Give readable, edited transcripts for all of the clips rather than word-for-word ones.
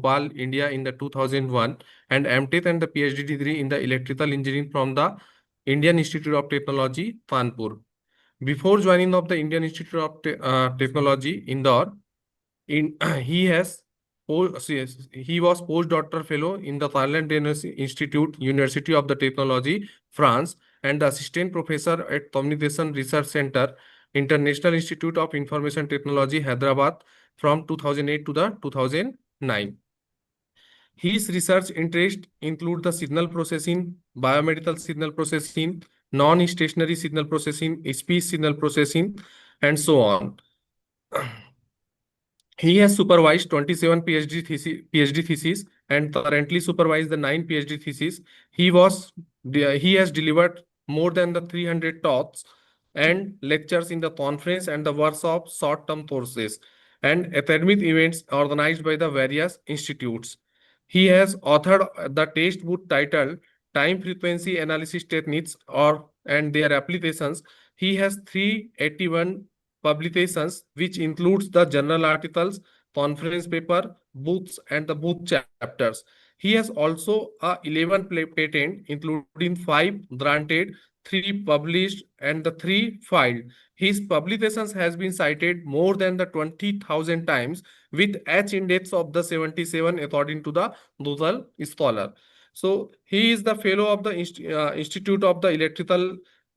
Bhopal, India in the 2001, and MTech and the PhD degree in the electrical engineering from the Indian Institute of Technology, Kanpur. Before joining of the Indian Institute of Technology, Indore, he has he was postdoctoral fellow in the Thailand Institute, University of the Technology, France, and the assistant professor at Communication Research Center, International Institute of Information Technology, Hyderabad, from 2008 to the 2009. His research interests include the signal processing, biomedical signal processing, non-stationary signal processing, speech signal processing, and so on. He has supervised 27 PhD theses and currently supervised the 9 PhD theses. He has delivered more than the 300 talks and lectures in the conference and the workshop short-term courses and academic events organized by the various institutes. He has authored the textbook titled Time Frequency Analysis Techniques and their applications. He has 381 publications, which includes the journal articles, conference paper, books, and the book chapters. He has also 11 patent, including 5 granted, 3 published, and the 3 filed. His publications has been cited more than the 20,000 times with H-index of the 77 according to the Google Scholar. So he is the fellow of the Institute of the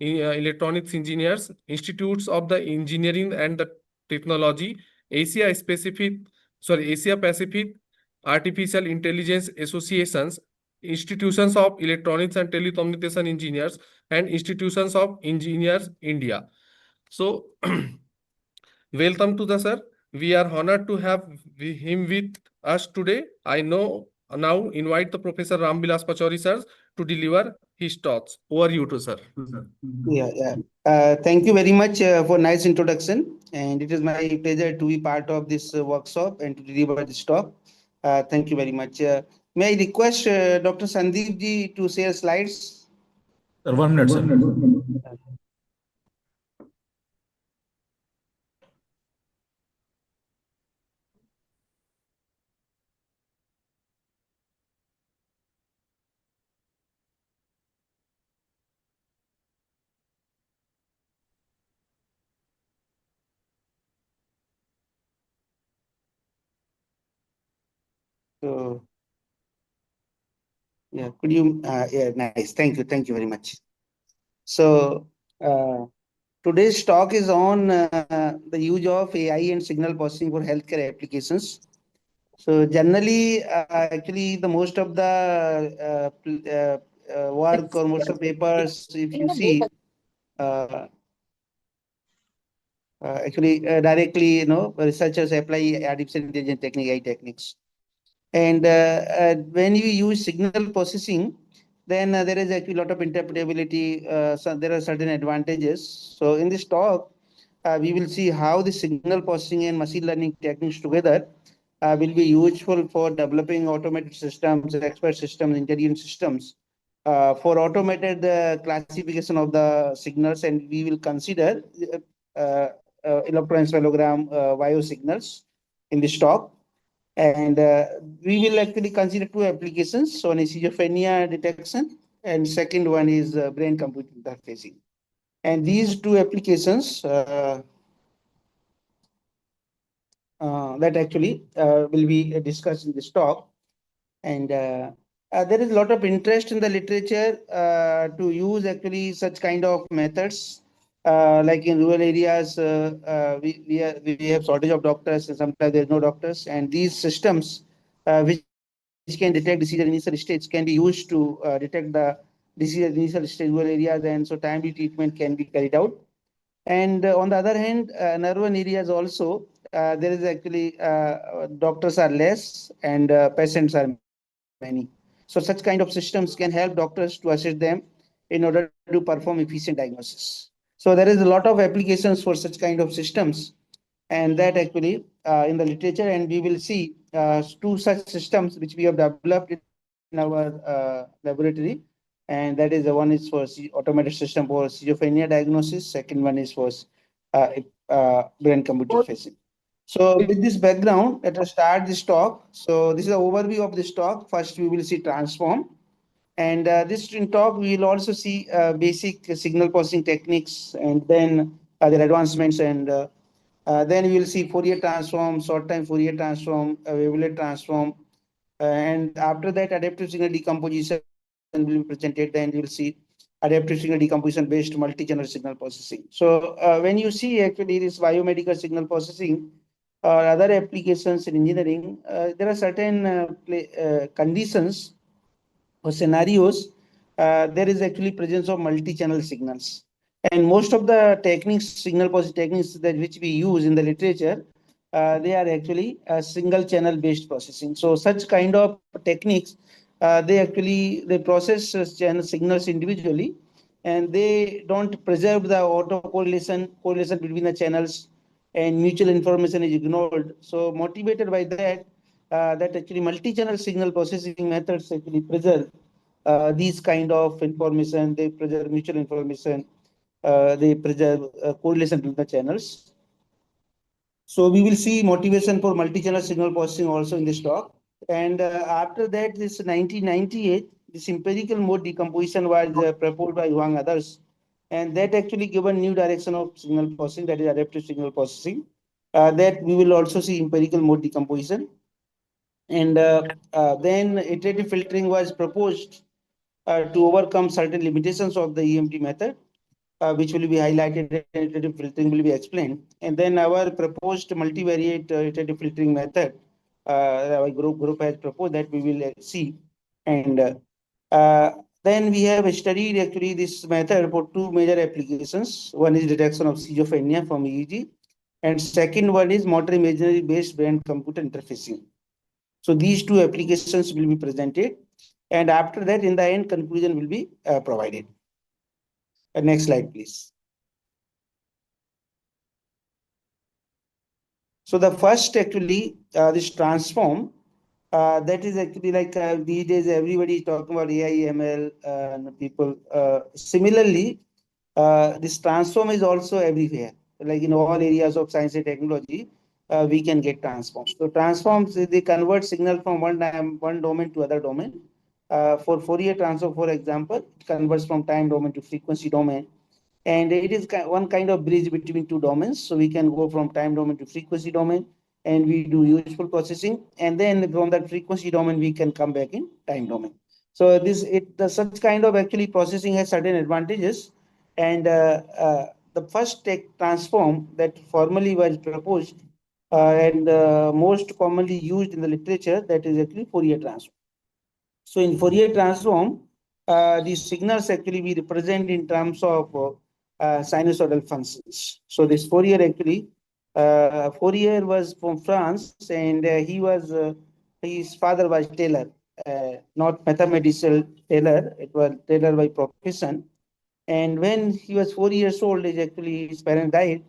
Electronics Engineers, Institutes of the Engineering and the Technology, Asia Pacific Artificial Intelligence Associations, Institutions of Electronics and Telecommunication Engineers, and Institutions of Engineers India. So, welcome to the sir. We are honored to have him with us today. I now invite the Professor Rambilas Pachauri sir to deliver his thoughts. Over you to sir. Yeah. Thank you very much for nice introduction. And it is my pleasure to be part of this workshop and to deliver this talk. Thank you very much. May I request Dr. Sandeep ji to share slides? Sir, 1 minute, sir. So, yeah, could you? Yeah, nice. Thank you very much. So, today's talk is on the use of AI and signal processing for healthcare applications. So, generally, actually, the most of the work or most of papers, if you see, directly, researchers apply artificial intelligence technique, AI techniques. And when you use signal processing, then there is actually a lot of interpretability. So there are certain advantages. So in this talk, we will see how the signal processing and machine learning techniques together will be useful for developing automated systems, expert systems, intelligent systems for automated classification of the signals. And we will consider electroencephalogram biosignals in this talk. And we will actually consider 2 applications. So one is schizophrenia detection, and second one is brain-computer interfacing. And these 2 applications that actually will be discussed in this talk. And there is a lot of interest in the literature to use actually such kind of methods. Like in rural areas, we have shortage of doctors, and sometimes there's no doctors. And these systems, which can detect disease at initial stage, can be used to detect the disease at initial stage rural areas, and so timely treatment can be carried out. And on the other hand, in urban areas also, there is actually doctors are less and patients are many. So such kind of systems can help doctors to assist them in order to perform efficient diagnosis. So there is a lot of applications for such kind of systems, and that actually in the literature, and we will see 2 such systems which we have developed in our laboratory, and that is the one is for automated system for schizophrenia diagnosis. Second one is for brain computer interfacing. So with this background, let us start this talk. So this is an overview of this talk. First, we will see transform. And this in talk, we will also see basic signal processing techniques and then their advancements. And then we will see Fourier transform, short time Fourier transform, wavelet transform. And after that, adaptive signal decomposition will be presented. Then you will see adaptive signal decomposition based multi-channel signal processing. So when you see actually this biomedical signal processing or other applications in engineering, there are certain conditions or scenarios, there is actually presence of multi-channel signals. And most of the techniques, signal processing techniques that which we use in the literature, they are actually single channel based processing. So such kind of techniques, they process channel signals individually, and they don't preserve the correlation between the channels, and mutual information is ignored. So motivated by that, that actually multi-channel signal processing methods actually preserve these kind of information. They preserve mutual information. They preserve correlation between the channels. So we will see motivation for multi-channel signal processing also in this talk. And after that, this 1998, this empirical mode decomposition was proposed by Wang others. And that actually given new direction of signal processing, that is adaptive signal processing. That we will also see empirical mode decomposition. And then iterative filtering was proposed to overcome certain limitations of the EMT method, which will be highlighted, and iterative filtering will be explained. And then our proposed multivariate iterative filtering method, our group has proposed, that we will see. And then we have studied actually this method for two major applications. One is detection of schizophrenia from EEG, and second one is motor imagery based brain computer interfacing. So these two applications will be presented, and after that, in the end, conclusion will be provided. Next slide, please. So the first actually, this transform, that is actually like these days everybody is talking about AI, ML, people. Similarly, this transform is also everywhere. Like in all areas of science and technology, we can get transforms. So transforms, they convert signal from one domain to other domain. For Fourier transform, for example, it converts from time domain to frequency domain. And it is one kind of bridge between two domains. So we can go from time domain to frequency domain, and we do useful processing. And then from that frequency domain, we can come back in time domain. So such kind of actually processing has certain advantages. And the first tech transform that formally was proposed and most commonly used in the literature, that is actually Fourier transform. So in Fourier transform, these signals actually we represent in terms of sinusoidal functions. So this Fourier actually, Fourier was from France, and his father was tailor, not mathematical tailor. It was tailor by profession. And when he was 4 years old, his parents died,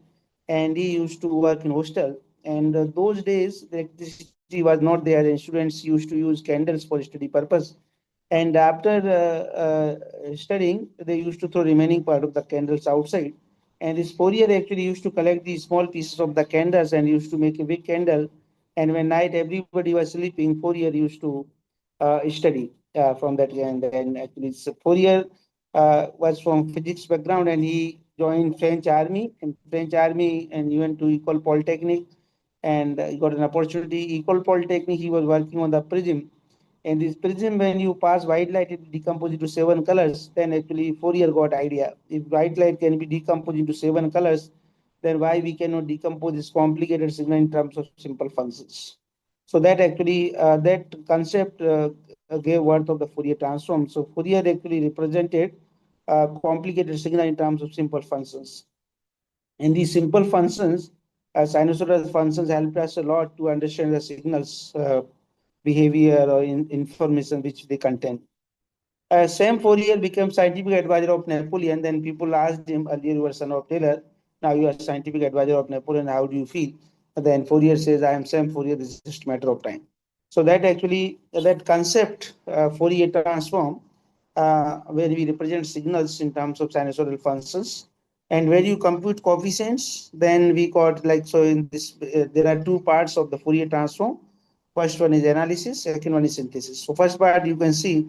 and he used to work in hostel. And those days, the electricity was not there, and students used to use candles for study purpose. And after studying, they used to throw remaining part of the candles outside. And this Fourier actually used to collect these small pieces of the candles and used to make a big candle. And when night everybody was sleeping, Fourier used to study from that. And then actually, Fourier was from physics background, and he joined French army. And he went to Ecole Polytechnic, and he got an opportunity. Ecole Polytechnic, he was working on the prism. And this prism, when you pass white light, it decomposes into 7 colors. Then actually Fourier got idea. If white light can be decomposed into 7 colors, then why we cannot decompose this complicated signal in terms of simple functions? So that actually, that concept gave birth of the Fourier transform. So Fourier actually represented complicated signal in terms of simple functions. And these simple functions, sinusoidal functions, helped us a lot to understand the signals behavior or information which they contain. Sam Fourier became scientific advisor of Napoleon. Then people asked him, earlier you were son of Taylor, now you are scientific advisor of Napoleon, how do you feel? Then Fourier says, I am Sam Fourier, this is just a matter of time. So that actually, that concept, Fourier transform, where we represent signals in terms of sinusoidal functions, And when you compute coefficients, then we got like, so in this, there are two parts of the Fourier transform. First one is analysis, second one is synthesis. So first part, you can see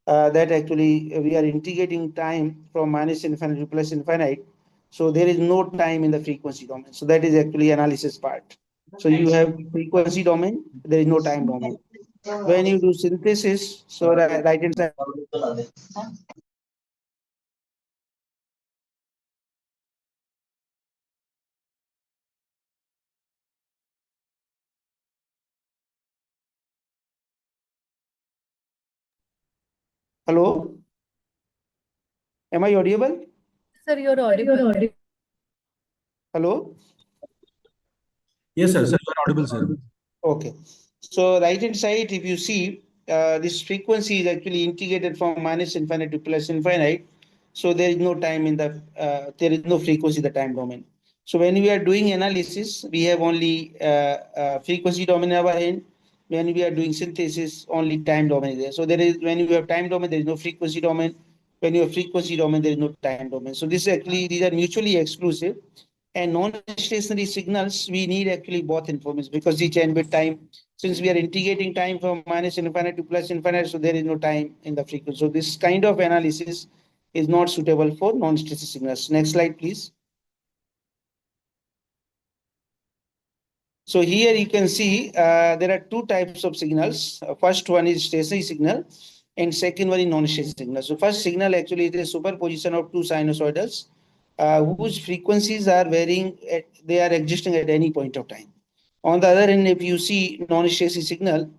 that actually we are integrating time from minus infinite to plus infinite. So there is no time in the frequency domain. So that is actually analysis part. So you have frequency domain, there is no time domain. When you do synthesis, so right hand side. Hello, am I audible? Sir, you're audible. Hello. Yes, sir. Sir, you are audible, sir. Okay. So right hand side, if you see, this frequency is actually integrated from minus infinite to plus infinite. So there is no time in the, there is no frequency in the time domain. So when we are doing analysis, we have only frequency domain in our hand. When we are doing synthesis, only time domain is there. So there is, when you have time domain, there is no frequency domain. When you have frequency domain, there is no time domain. So this actually, these are mutually exclusive. And non-stationary signals, we need actually both information because each and bit time, since we are integrating time from minus infinite to plus infinite, so there is no time in the frequency. So this kind of analysis is not suitable for non-stationary signals. Next slide, please. So here you can see there are two types of signals. First one is stationary signal and second one is non-stationary signal. So first signal actually is a superposition of two sinusoidals whose frequencies are varying, they are existing at any point of time. On the other hand, if you see non-stationary signal,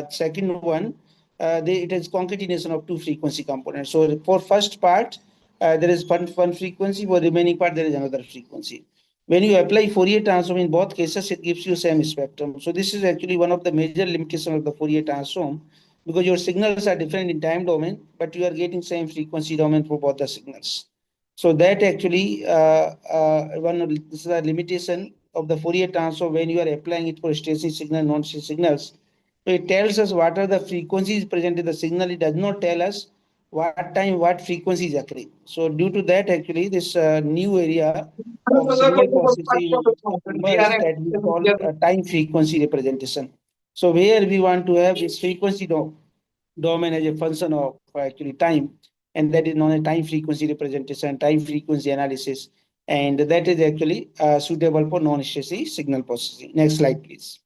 second one, it is concatenation of two frequency components. So for first part, there is one frequency, for remaining part, there is another frequency. When you apply Fourier transform in both cases, it gives you same spectrum. So this is actually one of the major limitations of the Fourier transform, because your signals are different in time domain, but you are getting same frequency domain for both the signals. So that actually this is a limitation of the Fourier transform when you are applying it for stationary signal, non-stationary signals. So it tells us what are the frequencies present in the signal. It does not tell us what time, what frequency is occurring. So due to that, actually, this new area of signal processing emerged that we call time frequency representation. So where we want to have this frequency domain as a function of actually time, and that is known as time frequency representation, time frequency analysis, and that is actually suitable for non-stationary signal processing. Next slide, please.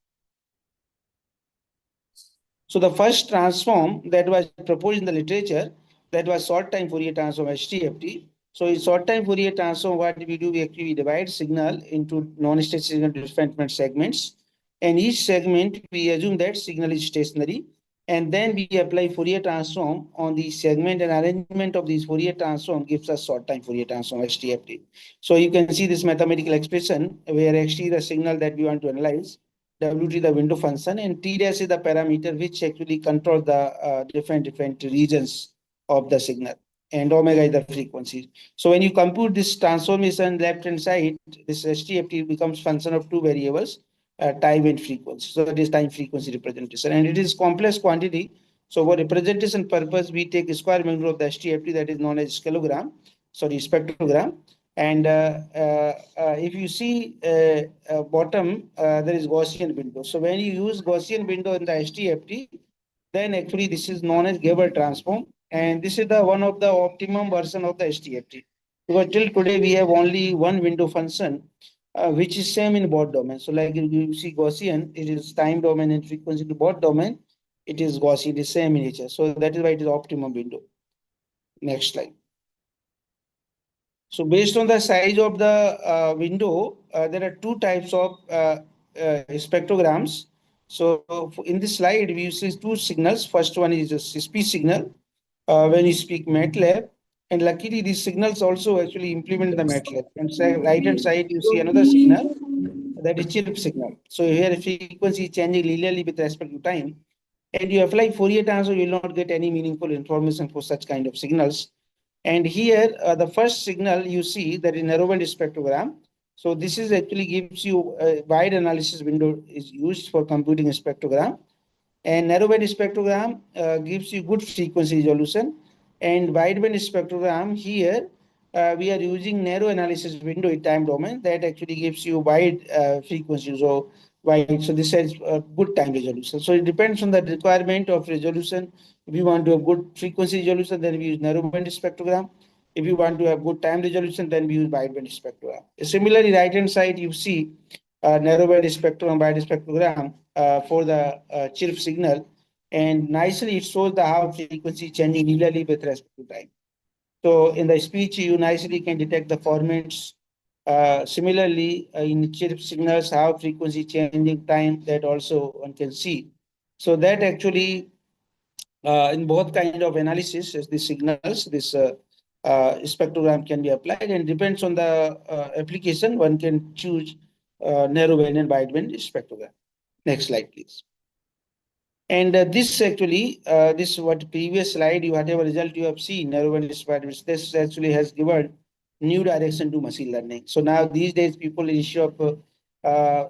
So the first transform that was proposed in the literature, that was short time Fourier transform, HTFT. So in short time Fourier transform, what we do, we actually divide signal into non-stationary signal different segments. And each segment, we assume that signal is stationary. And then we apply Fourier transform on the segment, and arrangement of these Fourier transform gives us short time Fourier transform, HTFT. So you can see this mathematical expression where XT is the signal that we want to analyze, WT the window function, and T dash is the parameter which actually controls the different regions of the signal, and omega is the frequency. So when you compute this transformation left hand side, this HTFT becomes function of two variables, time and frequency. So that is time frequency representation, and it is complex quantity. So for representation purpose, we take square magnitude of the HTFT, that is known as spectrogram. And if you see bottom, there is Gaussian window. So when you use Gaussian window in the HTFT, then actually this is known as Gabor transform. And this is the one of the optimum version of the HTFT. Because till today, we have only one window function, which is same in both domains. So like you see Gaussian, it is time domain and frequency to both domain. It is Gaussian, it is same in nature. So that is why it is optimum window. Next slide. So based on the size of the window, there are two types of spectrograms. So in this slide, we use two signals. First one is a speech signal when you speak MATLAB. And luckily, these signals also actually implement the MATLAB. And right hand side, you see another signal, that is chirp signal. So here frequency is changing linearly with respect to time. And you apply Fourier transform, you will not get any meaningful information for such kind of signals. And here, the first signal you see that is narrowband spectrogram. So this is actually gives you a wide analysis window is used for computing a spectrogram. And narrowband spectrogram gives you good frequency resolution. And wideband spectrogram here we are using narrow analysis window in time domain that actually gives you wide frequency. So wide, so this has good time resolution. So it depends on the requirement of resolution. If you want to have good frequency resolution, then we use narrow band spectrogram. If you want to have good time resolution, then we use wide band spectrogram. Similarly, right hand side you see narrow band spectrum, wide spectrogram for the chirp signal, and nicely it shows the how frequency changing linearly with respect to time. So in the speech, you nicely can detect the formats. Similarly, in chirp signals, how frequency changing time that also one can see. So that actually in both kind of analysis, as the signals, this spectrogram can be applied and depends on the application. One can choose narrow band and wide band spectrogram. Next slide, please. And this actually, this what previous slide, you whatever result you have seen, narrowband spectrometry, this actually has given new direction to machine learning. So now these days, people instead of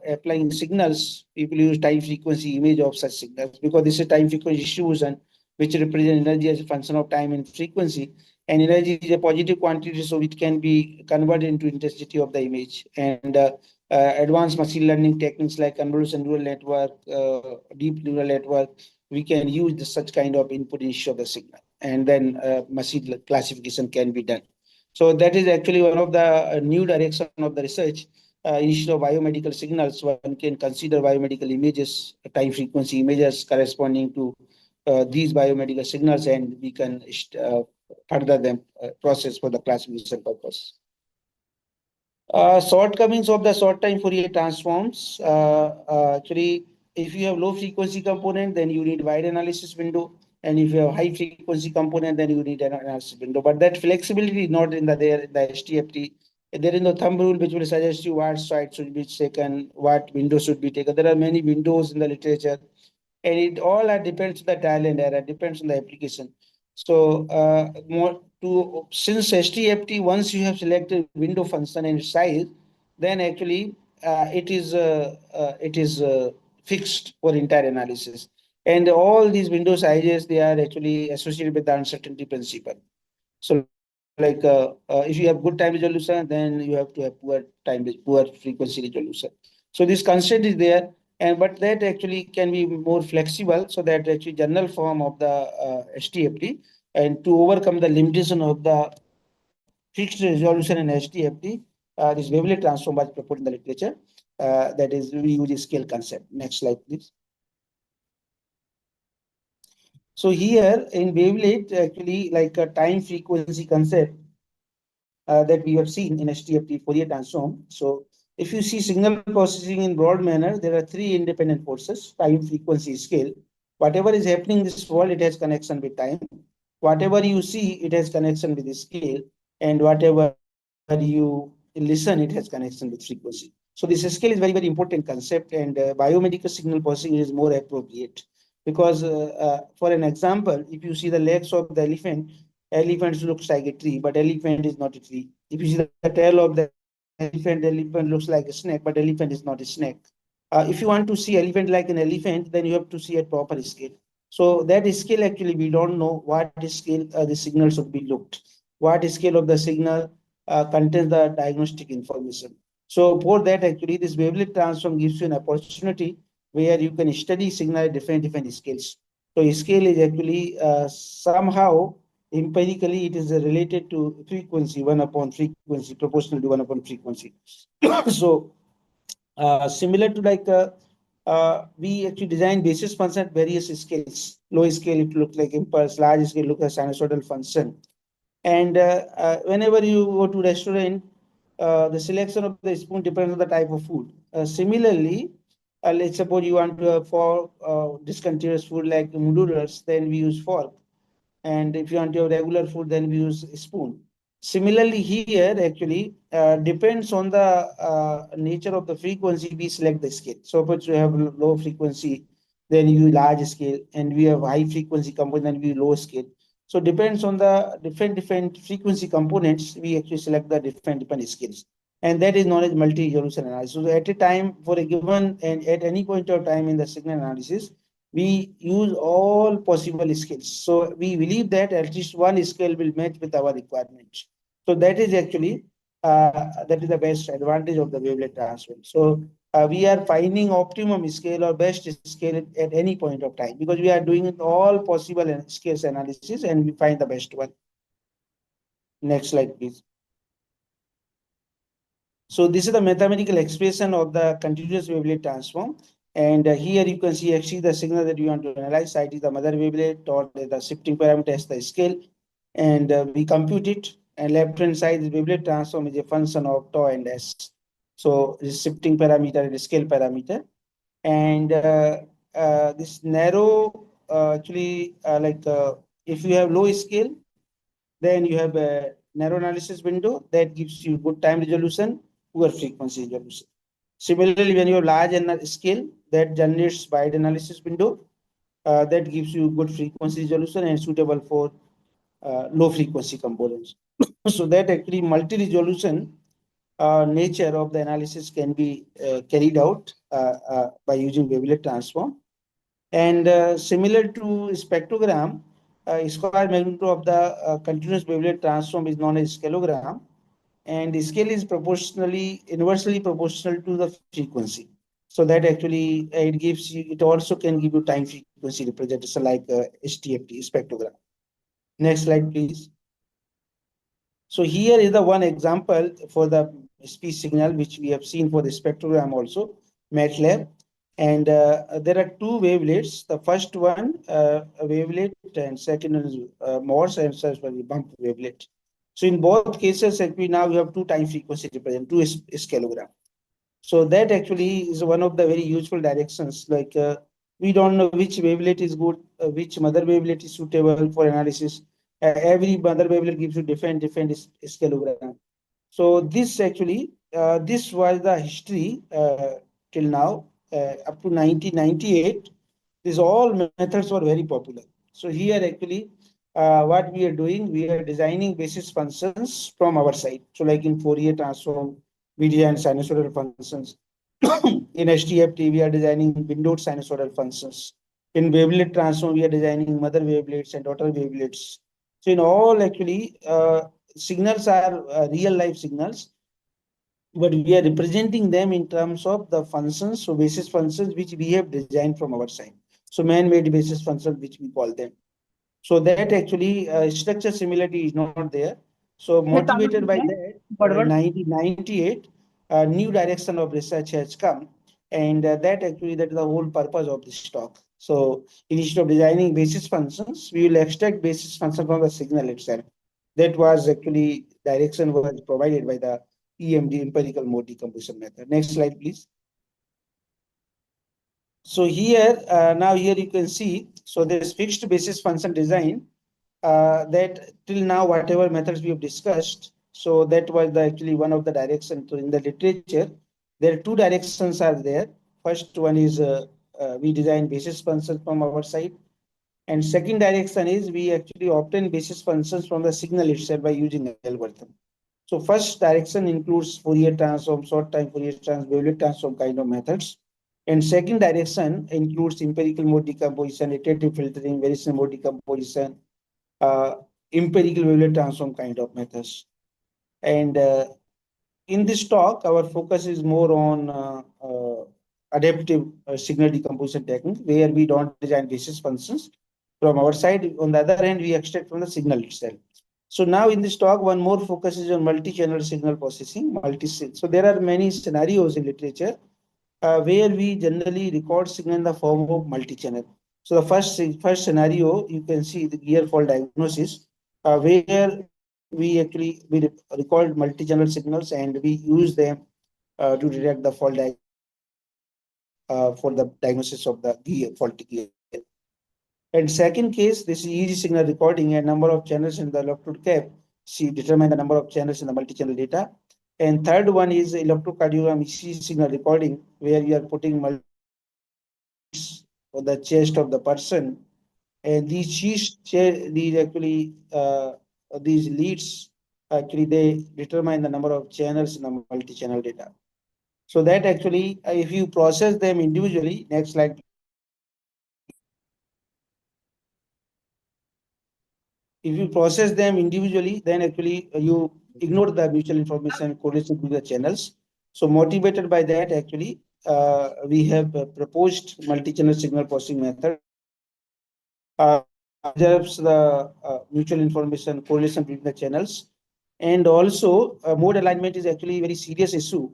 applying signals, people use time frequency image of such signals because this is time frequency issues and which represent energy as a function of time and frequency. And energy is a positive quantity, so it can be converted into intensity of the image. And advanced machine learning techniques like convolutional neural network, deep neural network, we can use such kind of input instead of the signal, and then machine classification can be done. So that is actually one of the new direction of the research. Instead of biomedical signals, one can consider biomedical images, time frequency images corresponding to these biomedical signals, and we can further them process for the classification purpose. Shortcomings of the short time Fourier transforms. Actually, if you have low frequency component, then you need wide analysis window. And if you have high frequency component, then you need an analysis window. But that flexibility is not in the STFT. There is no thumb rule which will suggest you what side should be taken, what window should be taken. There are many windows in the literature, and it all depends on the trial and error, depends on the application. So more to since STFT, once you have selected window function and size, then actually it is fixed for entire analysis. And all these window sizes, they are actually associated with the uncertainty principle. So like if you have good time resolution, then you have to have poor frequency resolution. So this constraint is there, and but that actually can be more flexible. So that actually general form of the STFT, and to overcome the limitation of the fixed resolution in STFT, this Wavelet transform was proposed in the literature. That is, we use a scale concept. Next slide, please. So here in Wavelet, actually like a time frequency concept that we have seen in STFT Fourier transform. So if you see signal processing in broad manner, there are three independent forces: time, frequency, scale. Whatever is happening in this world, it has connection with time. Whatever you see, it has connection with the scale, and whatever you listen, it has connection with frequency. So this scale is very, very important concept, and biomedical signal processing is more appropriate because for an example, if you see the legs of the elephant, elephant looks like a tree, but elephant is not a tree. If you see the tail of the elephant looks like a snake, but elephant is not a snake. If you want to see elephant like an elephant, then you have to see a proper scale. So that scale, actually, we don't know what scale the signal should be looked. What scale of the signal contains the diagnostic information. So for that, actually, this wavelet transform gives you an opportunity where you can study signal at different scales. So scale is actually somehow empirically it is related to frequency, 1 upon frequency, proportional to 1 upon frequency. So similar to like we actually design basis function at various scales. Low scale, it looks like impulse. Large scale, look at sinusoidal function. And whenever you go to restaurant, the selection of the spoon depends on the type of food. Similarly, let's suppose you want to have for discontinuous food like noodles, then we use fork. And if you want to have regular food, then we use a spoon. Similarly, here actually depends on the nature of the frequency, we select the scale. So if you have low frequency, then you use large scale, and we have high frequency component, then we use low scale. So depends on the different frequency components, we actually select the different scales. And that is known as multi-resolution analysis. So at a time, for a given, and at any point of time in the signal analysis, we use all possible scales. So we believe that at least one scale will match with our requirements. So that is actually that is the best advantage of the wavelet transform. So we are finding optimum scale or best scale at any point of time because we are doing all possible scales analysis and we find the best one. Next slide, please. So this is the mathematical expression of the continuous wavelet transform. And here you can see actually the signal that you want to analyze. Site is the mother wavelet or the shifting parameter as the scale. And we compute it. And left-hand side is wavelet transform is a function of tau and s. So this shifting parameter and scale parameter. And this narrow if you have low scale, then you have a narrow analysis window that gives you good time resolution, poor frequency resolution. Similarly, when you have large scale, that generates wide analysis window that gives you good frequency resolution and suitable for low frequency components. So that actually multi-resolution nature of the analysis can be carried out by using wavelet transform. And similar to spectrogram, square magnitude of the continuous wavelet transform is known as scaleogram, and the scale is proportionally, inversely proportional to the frequency. So that actually it gives you, it also can give you time frequency representation like HTFT spectrogram. Next slide, please. So here is the one example for the speech signal, which we have seen for the spectrogram also, MATLAB. And there are two wavelets. The first one, a wavelet, and second is Morse and sorry, bump wavelet. So in both cases, actually now we have two time frequency represent, two scaleogram. So that actually is one of the very useful directions. Like we don't know which wavelet is good, which mother wavelet is suitable for analysis. Every mother wavelet gives you different scaleogram. So this actually, this was the history till now, up to 1998. These all methods were very popular. So here actually, what we are doing, we are designing basis functions from our side. So like in Fourier transform, we design sinusoidal functions. In HTFT, we are designing windowed sinusoidal functions. In wavelet transform, we are designing mother wavelets and daughter wavelets. So in all actually, signals are real life signals, but we are representing them in terms of the functions, so basis functions which we have designed from our side. So man-made basis functions, which we call them. So that actually structure similarity is not there. So motivated by that, in 1998, a new direction of research has come, and that actually that is the whole purpose of this talk. So instead of designing basis functions, we will extract basis function from the signal itself. That was actually direction was provided by the EMD, empirical mode decomposition method. Next slide, please. So here, now here you can see, so this fixed basis function design that till now, whatever methods we have discussed, so that was the actually one of the directions. So in the literature, there are two directions are there. First one is we design basis functions from our side. And second direction is we actually obtain basis functions from the signal itself by using an algorithm. So first direction includes Fourier transform, short time Fourier transform, wavelet transform kind of methods. And second direction includes empirical mode decomposition, iterative filtering, variation mode decomposition, empirical wavelet transform kind of methods. And in this talk, our focus is more on adaptive signal decomposition technique, where we don't design basis functions from our side. On the other hand, we extract from the signal itself. So now in this talk, one more focus is on multi-channel signal processing. So there are many scenarios in literature where we generally record signal in the form of multi-channel. So the first scenario, you can see the gear fault diagnosis, where we actually record multi-channel signals and we use them to detect the fault for the diagnosis of the gear, faulty gear. And second case, this is EEG signal recording a number of channels in the electrode cap. See, determine the number of channels in the multi-channel data. And third one is electrocardiogram ECG signal recording, where you are putting multi on the chest of the person, and these actually these leads actually they determine the number of channels in the multi-channel data. So that actually, if you process them individually, next slide. if you process them individually, then actually you ignore the mutual information correlation between the channels. So motivated by that, actually, we have proposed multi-channel signal processing method, observes the mutual information correlation between the channels. And also, mode alignment is actually a very serious issue.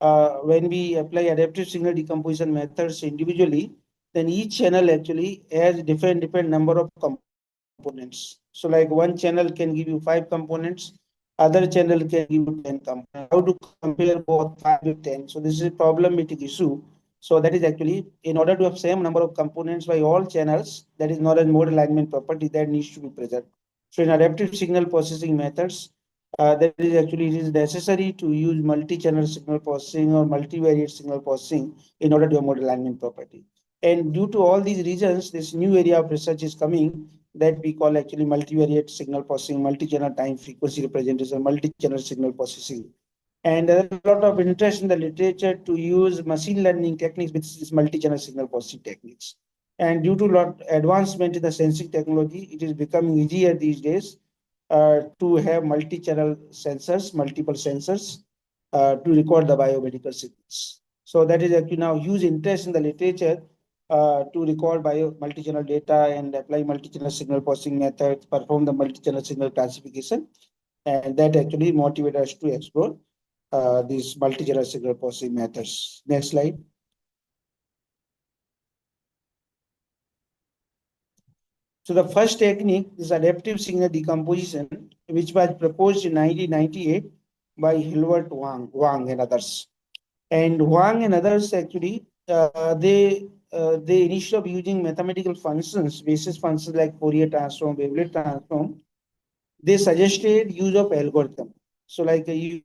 When we apply adaptive signal decomposition methods individually, then each channel actually has different number of components. So like one channel can give you 5 components, other channel can give you 10 components. How to compare both 5 with 10? So this is a problematic issue. So that is actually in order to have same number of components by all channels, that is not a mode alignment property that needs to be present. So in adaptive signal processing methods, that is actually it is necessary to use multi-channel signal processing or multivariate signal processing in order to have mode alignment property. And due to all these reasons, this new area of research is coming that we call actually multivariate signal processing, multi-channel time frequency representation, multi-channel signal processing. And there is a lot of interest in the literature to use machine learning techniques with these multi-channel signal processing techniques. And due to a lot advancement in the sensing technology, it is becoming easier these days to have multi-channel sensors, multiple sensors to record the biomedical signals. So that is actually now huge interest in the literature to record multi-channel data and apply multi-channel signal processing methods, perform the multi-channel signal classification, and that actually motivates us to explore these multi-channel signal processing methods. Next slide. So the first technique is adaptive signal decomposition, which was proposed in 1998 by Hilbert Wang and others. And Wang and others actually, they instead of using mathematical functions, basis functions like Fourier transform, Wavelet transform, they suggested use of algorithm. So like you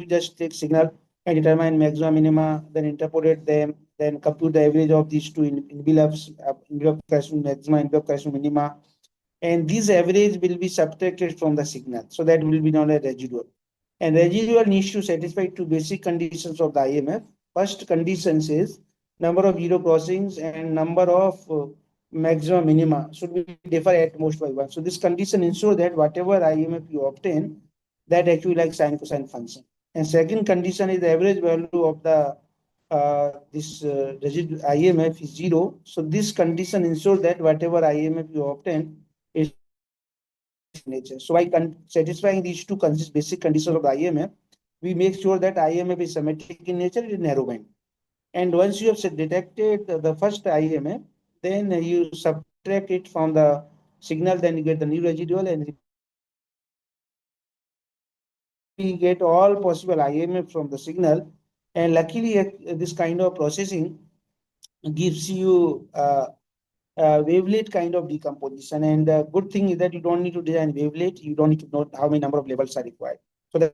just take signal and determine maxima minima, then interpolate them, then compute the average of these two envelopes, envelope corresponding maxima, envelope corresponding minima, and this average will be subtracted from the signal. So that will be known as residual. And residual needs to satisfy two basic conditions of the IMF. First condition is number of zero crossings and number of maximum minima should be differ at most by one. So this condition ensures that whatever IMF you obtain, that actually like sine cosine function. And second condition is the average value of the this residual IMF is zero. So this condition ensures that whatever IMF you obtain is nature. So by satisfying these two basic conditions of the IMF, we make sure that IMF is symmetric in nature, it is narrowband. And once you have detected the first IMF, then you subtract it from the signal, then you get the new residual, and we get all possible IMF from the signal. And luckily, this kind of processing gives you wavelet kind of decomposition. And the good thing is that you don't need to design wavelet. You don't need to know how many number of levels are required. So the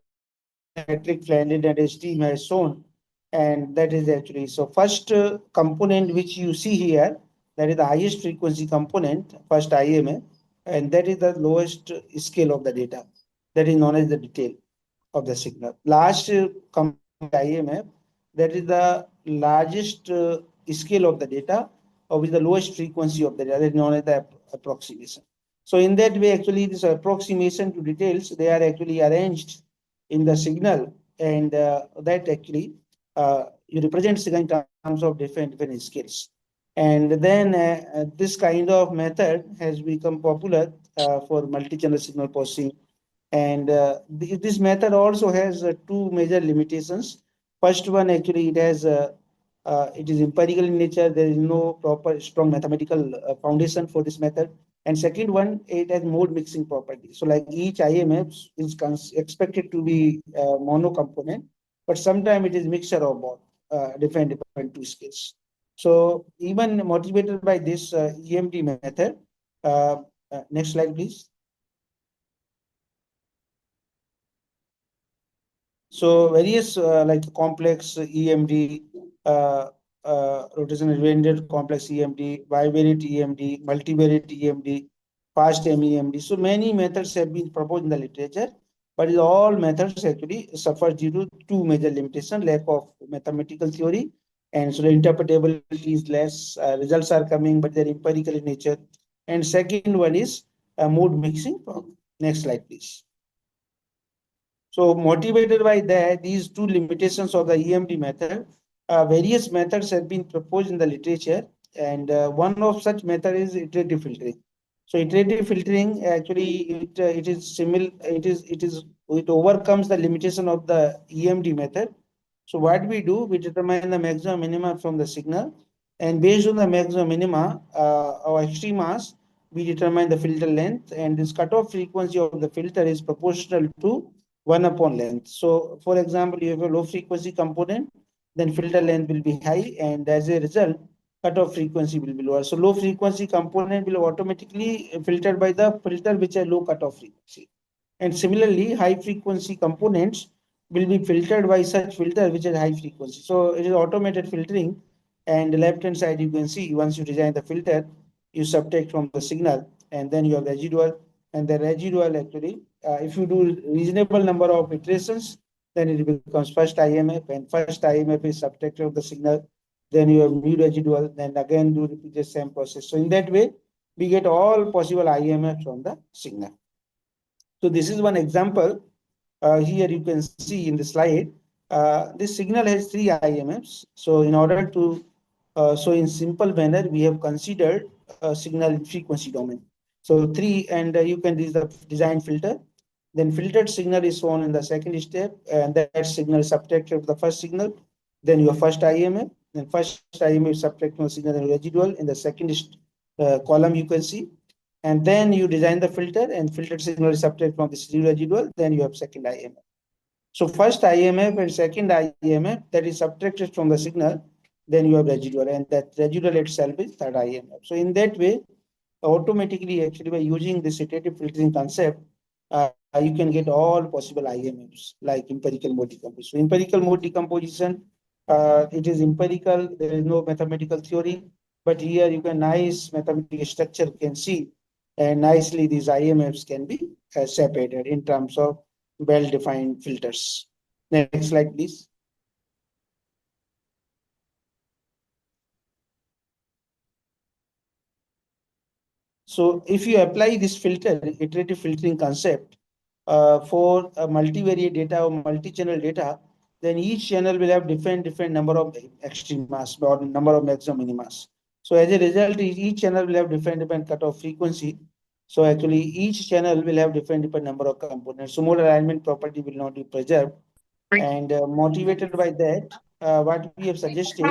metric blended and his team has shown, and that is actually so first component which you see here, that is the highest frequency component, first IMA, and that is the lowest scale of the data. That is known as the detail of the signal. Last IMF, that is the largest scale of the data, or with the lowest frequency of the data, that is known as the approximation. So in that way, actually, this approximation to details, they are actually arranged in the signal, and that actually you represent signal in terms of different scales. And then this kind of method has become popular for multi-channel signal processing. And this method also has two major limitations. First one, actually, it is empirical in nature. There is no proper strong mathematical foundation for this method. And second one, it has mode mixing property. So like each IMF is expected to be mono component, but sometimes it is mixture of both different two scales. So even motivated by this EMD method, next slide, please. So various like complex EMD, rotation oriented complex EMD, bivariate EMD, multivariate EMD, fast MEMD. So many methods have been proposed in the literature, but all methods actually suffer due to two major limitations: lack of mathematical theory, and so the interpretability is less. Results are coming, but they're empirical in nature. And second one is mode mixing problem. Next slide, please. So motivated by that, these two limitations of the EMD method, various methods have been proposed in the literature, and one of such method is iterative filtering. So iterative filtering actually it overcomes the limitation of the EMD method. So what we do, we determine the maximum minima from the signal, and based on the maximum minima or extremas, we determine the filter length, and this cutoff frequency of the filter is proportional to 1 upon length. So for example, you have a low frequency component, then filter length will be high, and as a result, cutoff frequency will be lower. So low frequency component will automatically filtered by the filter which are low cutoff frequency. And similarly, high frequency components will be filtered by such filter which is high frequency. So it is automated filtering, and the left hand side you can see once you design the filter, you subtract from the signal, and then you have residual, and the residual actually, if you do reasonable number of iterations, then it becomes first IMF, and first IMF is subtracted from the signal, then you have new residual, then again do repeat the same process. So in that way, we get all possible IMF from the signal. So this is one example. Here you can see in the slide, this signal has 3 IMFs. So in order to, so in simple manner, we have considered signal in frequency domain. So 3, and you can design filter. Then filtered signal is shown in the second step, and that signal is subtracted from the first signal. Then your first IMF, then first IMF is subtracted from the signal and residual in the second column you can see. And then you design the filter, and filtered signal is subtracted from this residual, then you have second IMF. So first IMF and second IMF that is subtracted from the signal, then you have residual, and that residual itself is third IMF. So in that way, automatically actually by using this iterative filtering concept, you can get all possible IMFs like empirical mode decomposition. So empirical mode decomposition, it is empirical, there is no mathematical theory, but here you can nice mathematical structure can see, and nicely these IMFs can be separated in terms of well-defined filters. Next slide, please. So if you apply this filter, iterative filtering concept, for multivariate data or multi-channel data, then each channel will have different number of extremas or number of maximum minimas. So as a result, each channel will have different cutoff frequency. So actually, each channel will have different number of components. So mode alignment property will not be preserved. And motivated by that, what we have suggested,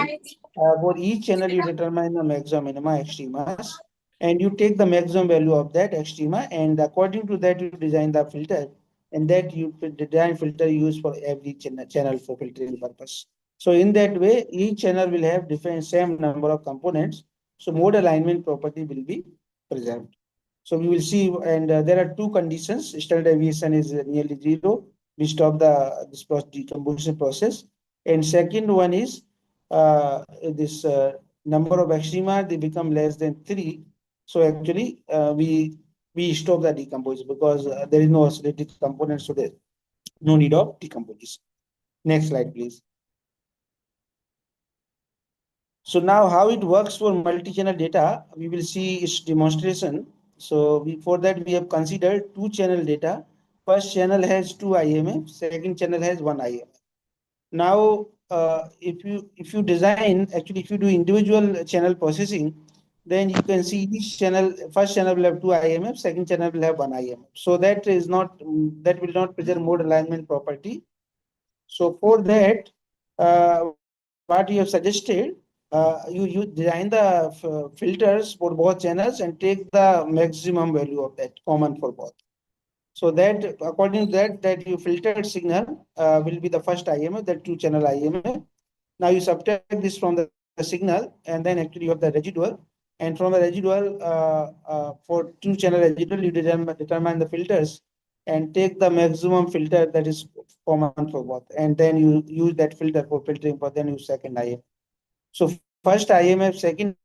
for each channel you determine the maximum minima extremas, and you take the maximum value of that extrema, and according to that you design the filter, and that you design filter used for every channel for filtering purpose. So in that way, each channel will have different same number of components. So mode alignment property will be preserved. So we will see, and there are two conditions. Standard deviation is nearly zero. We stop this decomposition process. And second one is this number of extrema, they become less than 3. So actually, we stop the decomposition because there is no oscillated component, so there no need of decomposition. Next slide, please. So now how it works for multi-channel data, we will see its demonstration. So for that, we have considered two channel data. First channel has 2 IMF, second channel has 1 IMF. Now, if you design, actually, if you do individual channel processing, then you can see each channel, first channel will have 2 IMF, second channel will have 1 IMF. So that is not, that will not preserve mode alignment property. So for that, what you have suggested, you design the filters for both channels and take the maximum value of that common for both. So that according to that you filtered signal will be the first IMF, that 2 channel IMF. Now you subtract this from the signal, and then actually you have the residual. And from the residual, for 2 channel residual, you determine the filters and take the maximum filter that is common for both. And then you use that filter for filtering, but then you second IMF. So first IMF, second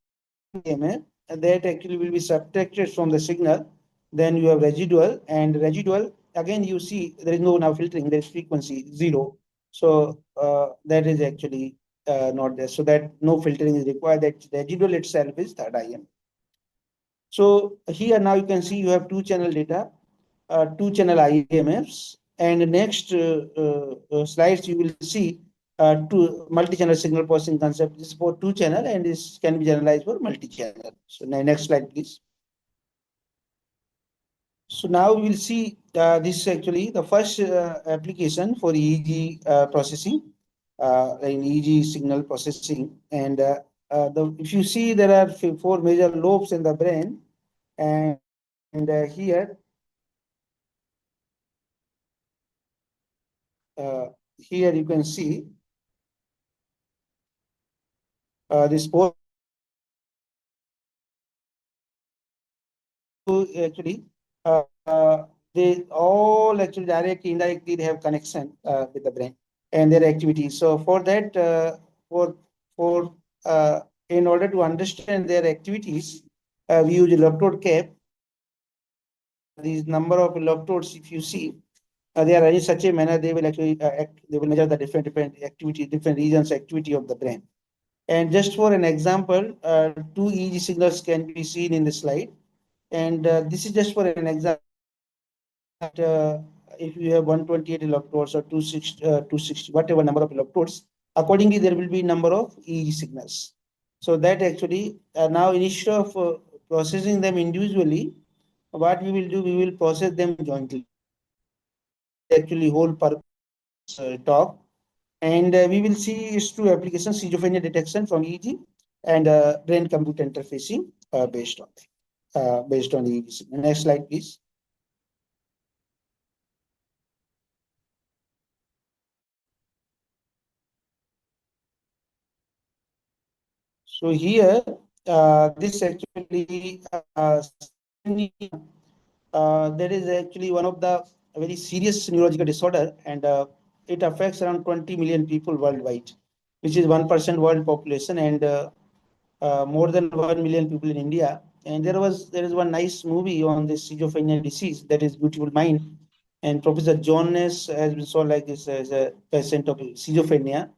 IMF, and that actually will be subtracted from the signal. Then you have residual, and residual, again, you see there is no now filtering, there is frequency 0. So that is actually not there. So that no filtering is required. That residual itself is third IMF. So here now you can see you have two-channel data, two-channel IMFs, and the next slides you will see two multi-channel signal processing concept. This is for two-channel and this can be generalized for multi-channel. So next slide, please. So now we will see this is actually the first application for EEG processing, in EEG signal processing. And if you see there are four major lobes in the brain, and here here you can see this four actually they all actually directly indirectly they have connection with the brain and their activities. So for that for in order to understand their activities, we use electrode cap. These number of electrodes, if you see, they are in such a manner they will actually they will measure the different activity, different regions activity of the brain. And just for an example, two EEG signals can be seen in the slide. And this is just for an example. If you have 128 electrodes or 260, whatever number of electrodes, accordingly there will be number of EEG signals. So that actually now instead of processing them individually, what we will do, we will process them jointly. Actually, whole purpose talk, and we will see is two applications: schizophrenia detection from EEG and brain-computer interfacing based on EEG signal. Next slide, please. So here, this actually that is actually one of the very serious neurological disorder, and it affects around 20 million people worldwide, which is 1% world population, and more than 1 million people in India. And there is one nice movie on this schizophrenia disease, that is Beautiful Mind, and Professor John Ness has been so like this as a patient of schizophrenia,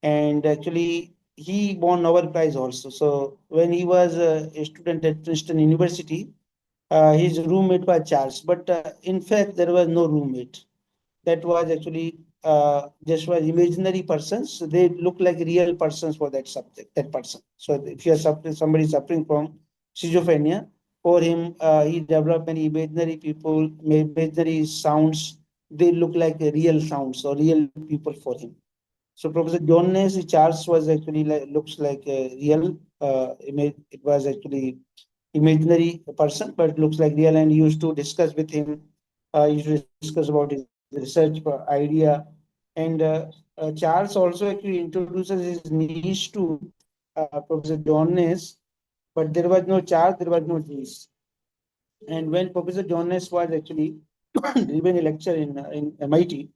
and actually he won Nobel Prize also. So when he was a student at Princeton University, his roommate was Charles, but in fact there was no roommate. That was actually just was imaginary persons. They look like real persons for that subject, that person. So if you are suffering, somebody suffering from schizophrenia, for him, he developed many imaginary people, imaginary sounds. They look like real sounds or real people for him. So Professor John Nash Charles was actually looks like a real image. It was actually imaginary person, but looks like real. And used to discuss with him. Used to discuss about his research idea. And Charles also actually introduces his niche to Professor John Nash, but there was no Charles, there was no niche. And when Professor John Nash was actually giving a lecture in MIT,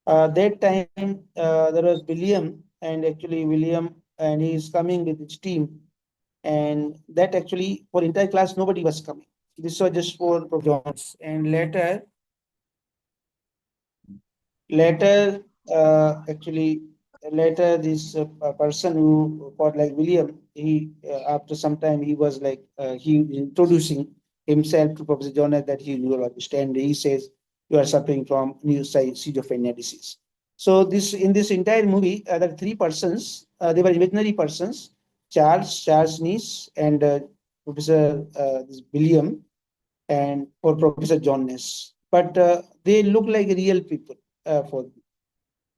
that time there was William, and actually William, and he is coming with his team, and that actually for entire class nobody was coming. This was just for Johns, and later actually later this person who got like William, he after some time he was like he introducing himself to Professor Jonas that he neurologist, and he says you are suffering from schizophrenia disease. So this in this entire movie there are three persons, they were imaginary persons: Charles Nice, and Professor this William, and for Professor John Ness, but they look like real people for them.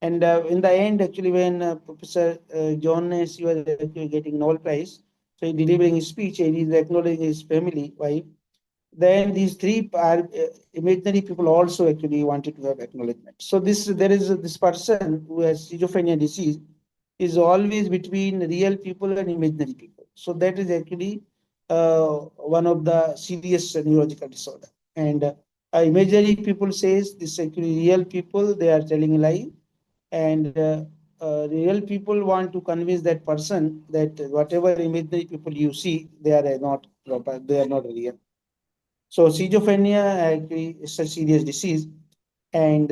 And in the end, actually, when Professor John Ness was actually getting Nobel Prize, so he delivering his speech and he's acknowledging his family, wife. Then these three are imaginary people also actually wanted to have acknowledgement. So there is this person who has schizophrenia disease is always between real people and imaginary people. So that is actually one of the serious neurological disorder. And imaginary people says this actually real people, they are telling a lie, and real people want to convince that person that whatever imaginary people you see, they are not proper, they are not real. So schizophrenia actually is a serious disease, and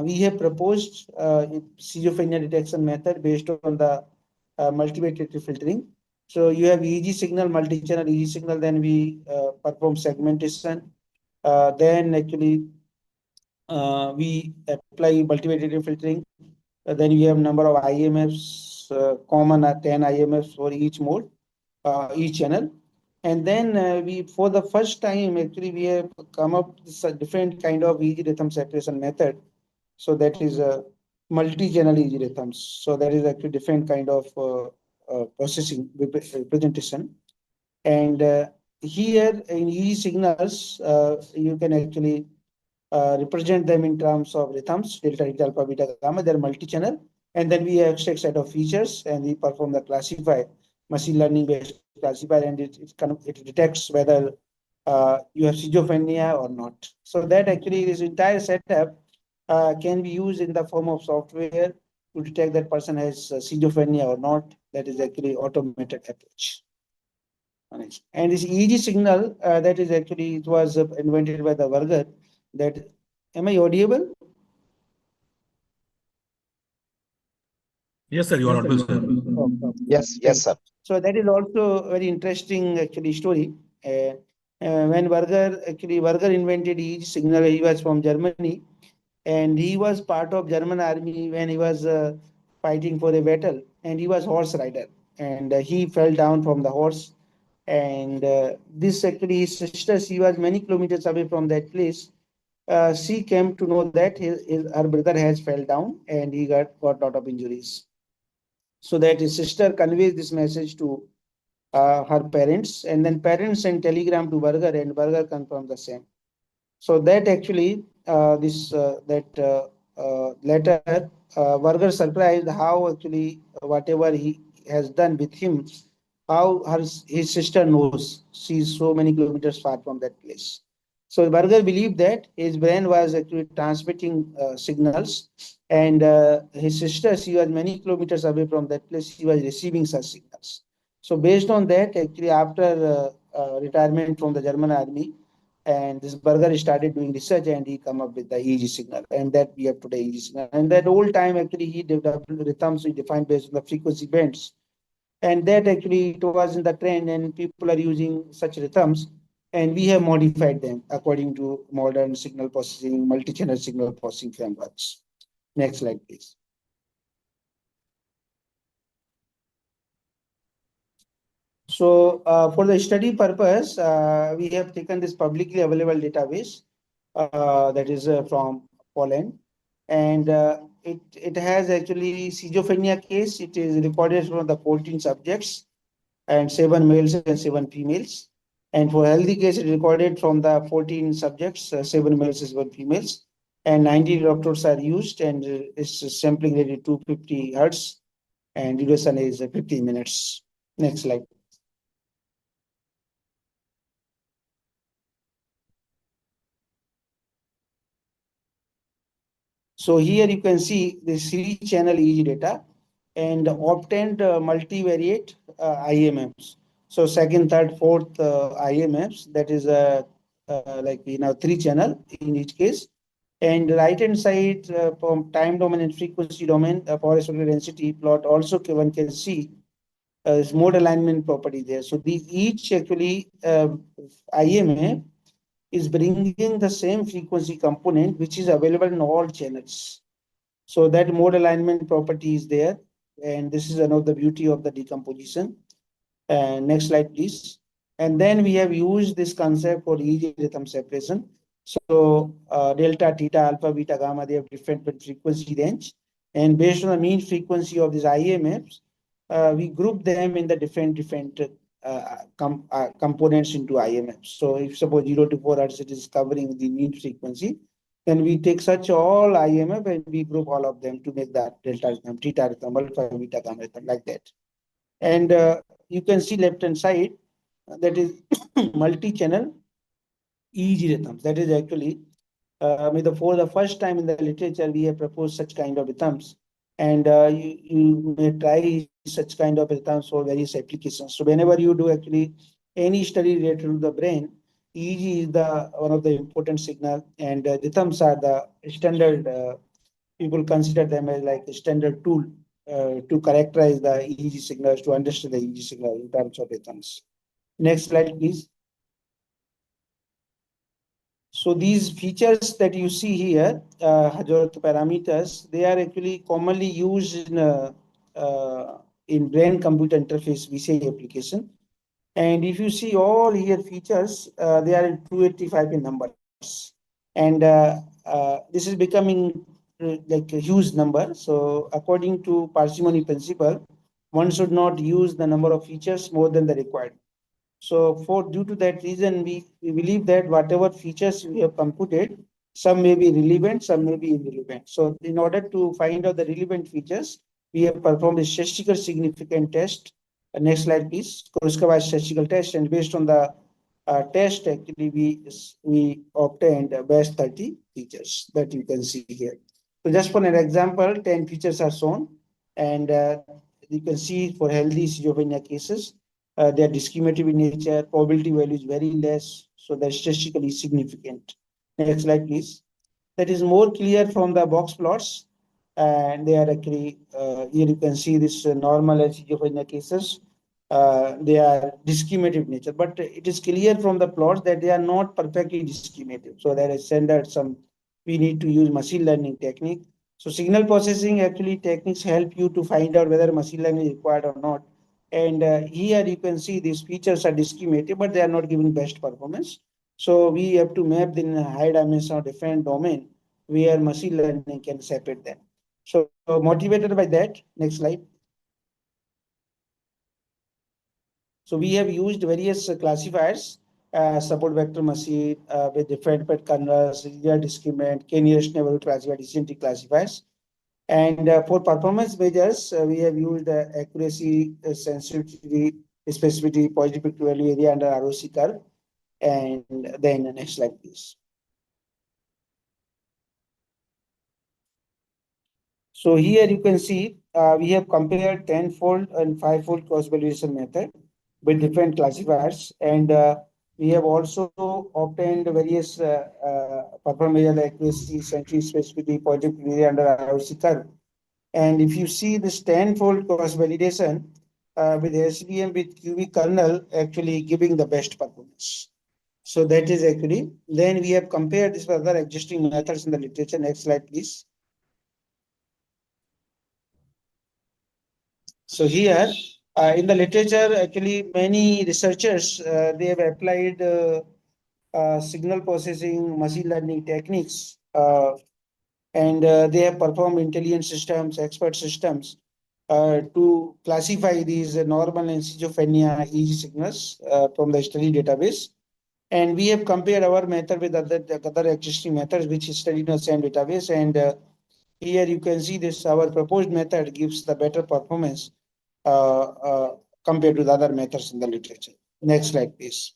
we have proposed schizophrenia detection method based on the multivariate filtering. So you have EEG signal, multi-channel EEG signal, then we perform segmentation. Then actually we apply multivariate filtering. Then we have number of IMFs, common 10 IMFs for each mode, each channel. And then we, for the first time, actually, we have come up with a different kind of EEG rhythm separation method. So that is a multi-channel EEG rhythms. So that is actually different kind of processing representation. And here in EEG signals, you can actually represent them in terms of rhythms, delta, delta, alpha, beta, gamma. They're multi-channel. And then we extract set of features and we perform the classify, machine learning based classifier, and it detects whether you have schizophrenia or not. So that actually this entire setup can be used in the form of software to detect that person has schizophrenia or not. That is actually automated approach. And this EEG signal that is actually, it was invented by the Vargar. That, am I audible? Yes, sir, you are audible, sir. Yes, yes, sir. So that is also very interesting actually story. When Vargar invented EEG signal, he was from Germany, and he was part of German army when he was fighting for a battle, and he was horse rider, and he fell down from the horse, and this actually his sister, she was many kilometers away from that place. She came to know that her brother has fell down and he got lot of injuries. So that his sister conveys this message to her parents, and then parents send telegram to Burger, and Burger confirms the same. So that actually this that letter, Burger surprised how actually whatever he has done with him, how his sister knows she's so many kilometers far from that place. So Burger believed that his brain was actually transmitting signals, and his sister, she was many kilometers away from that place, she was receiving such signals. So based on that, actually after retirement from the German army, and this Burger started doing research and he come up with the EEG signal, and that we have today EEG signal. And that whole time actually he developed rhythms we defined based on the frequency bands, and that actually it was in the trend and people are using such rhythms, and we have modified them according to modern signal processing, multi-channel signal processing frameworks. Next slide, please. So for the study purpose, we have taken this publicly available database that is from Poland, and it has actually schizophrenia case. It is recorded from the 14 subjects and 7 males and 7 females. And for healthy case, it recorded from the 14 subjects, 7 males and 7 females, and 90 doctors are used, and it's sampling rate is 250 hertz, and duration is 15 minutes. Next slide. So here you can see the 3-channel EEG data and obtained multivariate IMFs. So second, third, fourth IMFs, that is like 3-channel in each case. And right hand side from time domain and frequency domain, forest density plot, also one can see mode alignment property there. So the each actually IMF is bringing the same frequency component which is available in all channels. So that mode alignment property is there, and this is another beauty of the decomposition. Next slide, please. And then we have used this concept for EEG rhythm separation. So delta, theta, alpha, beta, gamma, they have different frequency range, and based on the mean frequency of these IMFs, we group them in the different components into IMFs. So if suppose 0 to 4 hertz, it is covering the mean frequency, then we take such all IMF and we group all of them to make that delta rhythm, theta rhythm, alpha, beta, gamma rhythm, like that. And you can see left hand side, that is multi-channel EEG rhythms. That is actually for the first time in the literature, we have proposed such kind of rhythms, and you may try such kind of rhythms for various applications. So whenever you do actually any study related to the brain, EEG is the one of the important signal, and rhythms are the standard. People consider them as like a standard tool to characterize the EEG signals, to understand the EEG signal in terms of rhythms. Next slide, please. So these features that you see here, Hajar parameters, they are actually commonly used in brain-computer interface VCI application. And if you see all here features, they are in 285 in numbers. And this is becoming like a huge number. So according to parsimony principle, one should not use the number of features more than the required. So due to that reason, we believe that whatever features we have computed, some may be relevant, some may be irrelevant. So in order to find out the relevant features, we have performed a statistical significant test. Next slide, please. Korsakoff statistical test, and based on the test, actually we obtained best 30 features that you can see here. So just for an example, 10 features are shown, and you can see for healthy schizophrenia cases, they are discriminative in nature, probability value is very less, so they're statistically significant. Next slide, please. That is more clear from the box plots, and they are actually, here you can see this normal and schizophrenia cases. They are discriminative nature, but it is clear from the plots that they are not perfectly discriminative. So there is standard we need to use machine learning technique. So signal processing actually techniques help you to find out whether machine learning is required or not. And here you can see these features are discriminative, but they are not giving best performance. So we have to map in a high dimension or different domain where machine learning can separate them. So motivated by that, next slide. So we have used various classifiers, support vector machine with different pet kernels, linear discriminant, k-nearest neighborhood classifier, decision tree classifiers. And for performance measures, we have used accuracy, sensitivity, specificity, positive predictive value area under ROC curve. And then the next slide, please. So here you can see we have compared 10-fold and 5-fold cross validation method with different classifiers, and we have also obtained various performance measure accuracy, sensitivity, specificity, positive area under ROC curve. And if you see this 10-fold cross validation with SVM with QV kernel actually giving the best performance. So that is actually, then we have compared this with other existing methods in the literature. Next slide, please. So here in the literature, actually many researchers, they have applied signal processing, machine learning techniques, and they have performed intelligent systems, expert systems to classify these normal and schizophrenia EEG signals from the study database. And we have compared our method with other existing methods which is studied in the same database. And here you can see this, our proposed method gives the better performance compared to the other methods in the literature. Next slide, please.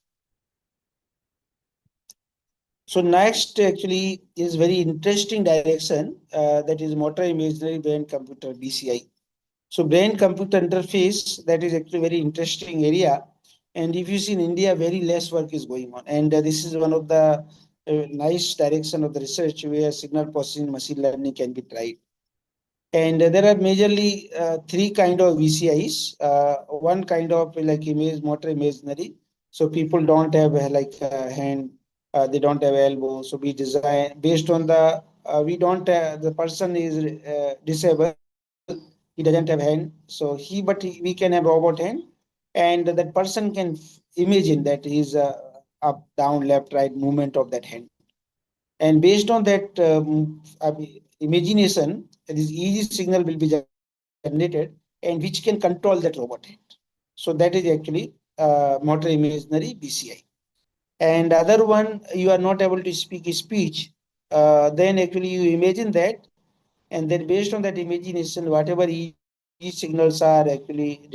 So next actually is very interesting direction that is motor imaginary brain computer BCI. So brain computer interface, that is actually very interesting area. And if you see in India, very less work is going on. And this is one of the nice direction of the research where signal processing machine learning can be tried. And there are majorly three kind of VCIs. One kind of like motor imaginary. So people don't have like a hand, they don't have elbow. So we design based on the, we don't, the person is disabled. He doesn't have hand. So we can have robot hand. And that person can imagine that he's up, down, left, right movement of that hand. And based on that imagination, this EEG signal will be generated and which can control that robot hand. So that is actually motor imaginary BCI. And other one, you are not able to speak speech, then actually you imagine that, and then based on that imagination, whatever EEG signals are actually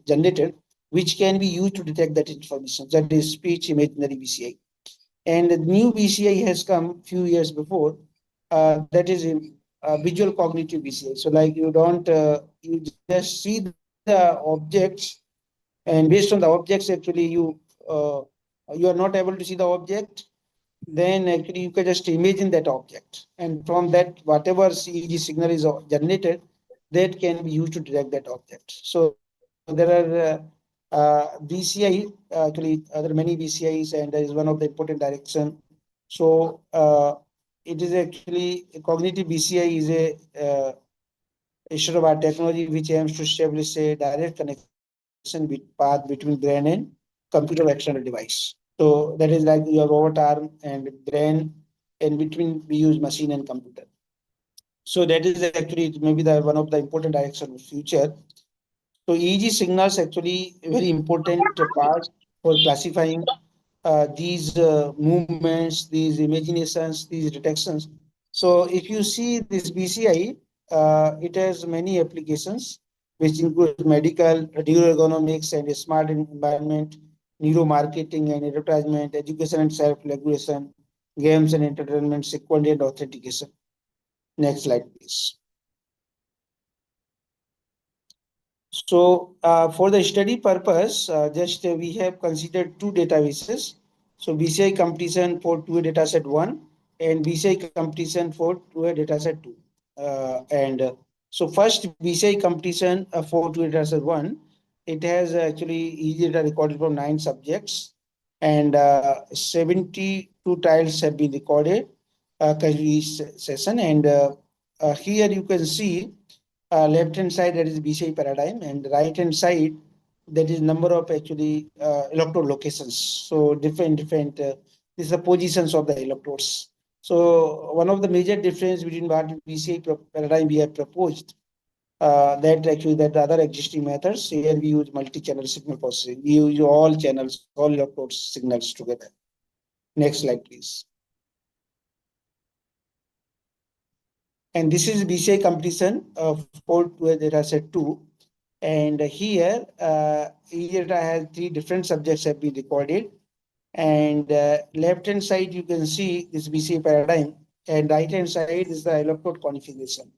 generated, which can be used to detect that information. That is speech imaginary BCI. And the new BCI has come few years before, that is visual cognitive BCI. So like you don't, you just see the objects, and based on the objects, actually you are not able to see the object, then actually you can just imagine that object. And from that, whatever EEG signal is generated, that can be used to detect that object. So there are BCI, actually there are many BCIs, and that is one of the important direction. So it is actually cognitive BCI is a sort of a technology which aims to establish a direct connection path between brain and computer external device. So that is like your robot arm and brain, and between we use machine and computer. So that is actually maybe the one of the important direction of future. So EEG signals actually a very important part for classifying these movements, these imaginations, these detections. So if you see this BCI, it has many applications, which include medical, neuroergonomics, and smart environment, neuromarketing and advertisement, education and self-regulation, games and entertainment, security and authentication. Next slide, please. So for the study purpose, just we have considered two databases. So BCI completion for 2A dataset 1 and BCI completion for 2A dataset 2. So first BCI completion for 2A dataset 1, it has actually EEG data recorded from 9 subjects, and 72 tiles have been recorded each session. And here you can see left hand side, that is BCI paradigm, and right hand side, that is number of actually electrode locations. So different this is the positions of the electrodes. So one of the major difference between what BCI paradigm we have proposed, that actually that the other existing methods, here we use multi-channel signal processing. We use all channels, all electrodes signals together. Next slide, please. And this is BCI completion for data set 2. And here, each data has 3 different subjects have been recorded. And left hand side, you can see this BCI paradigm, and right hand side is the electrode configuration.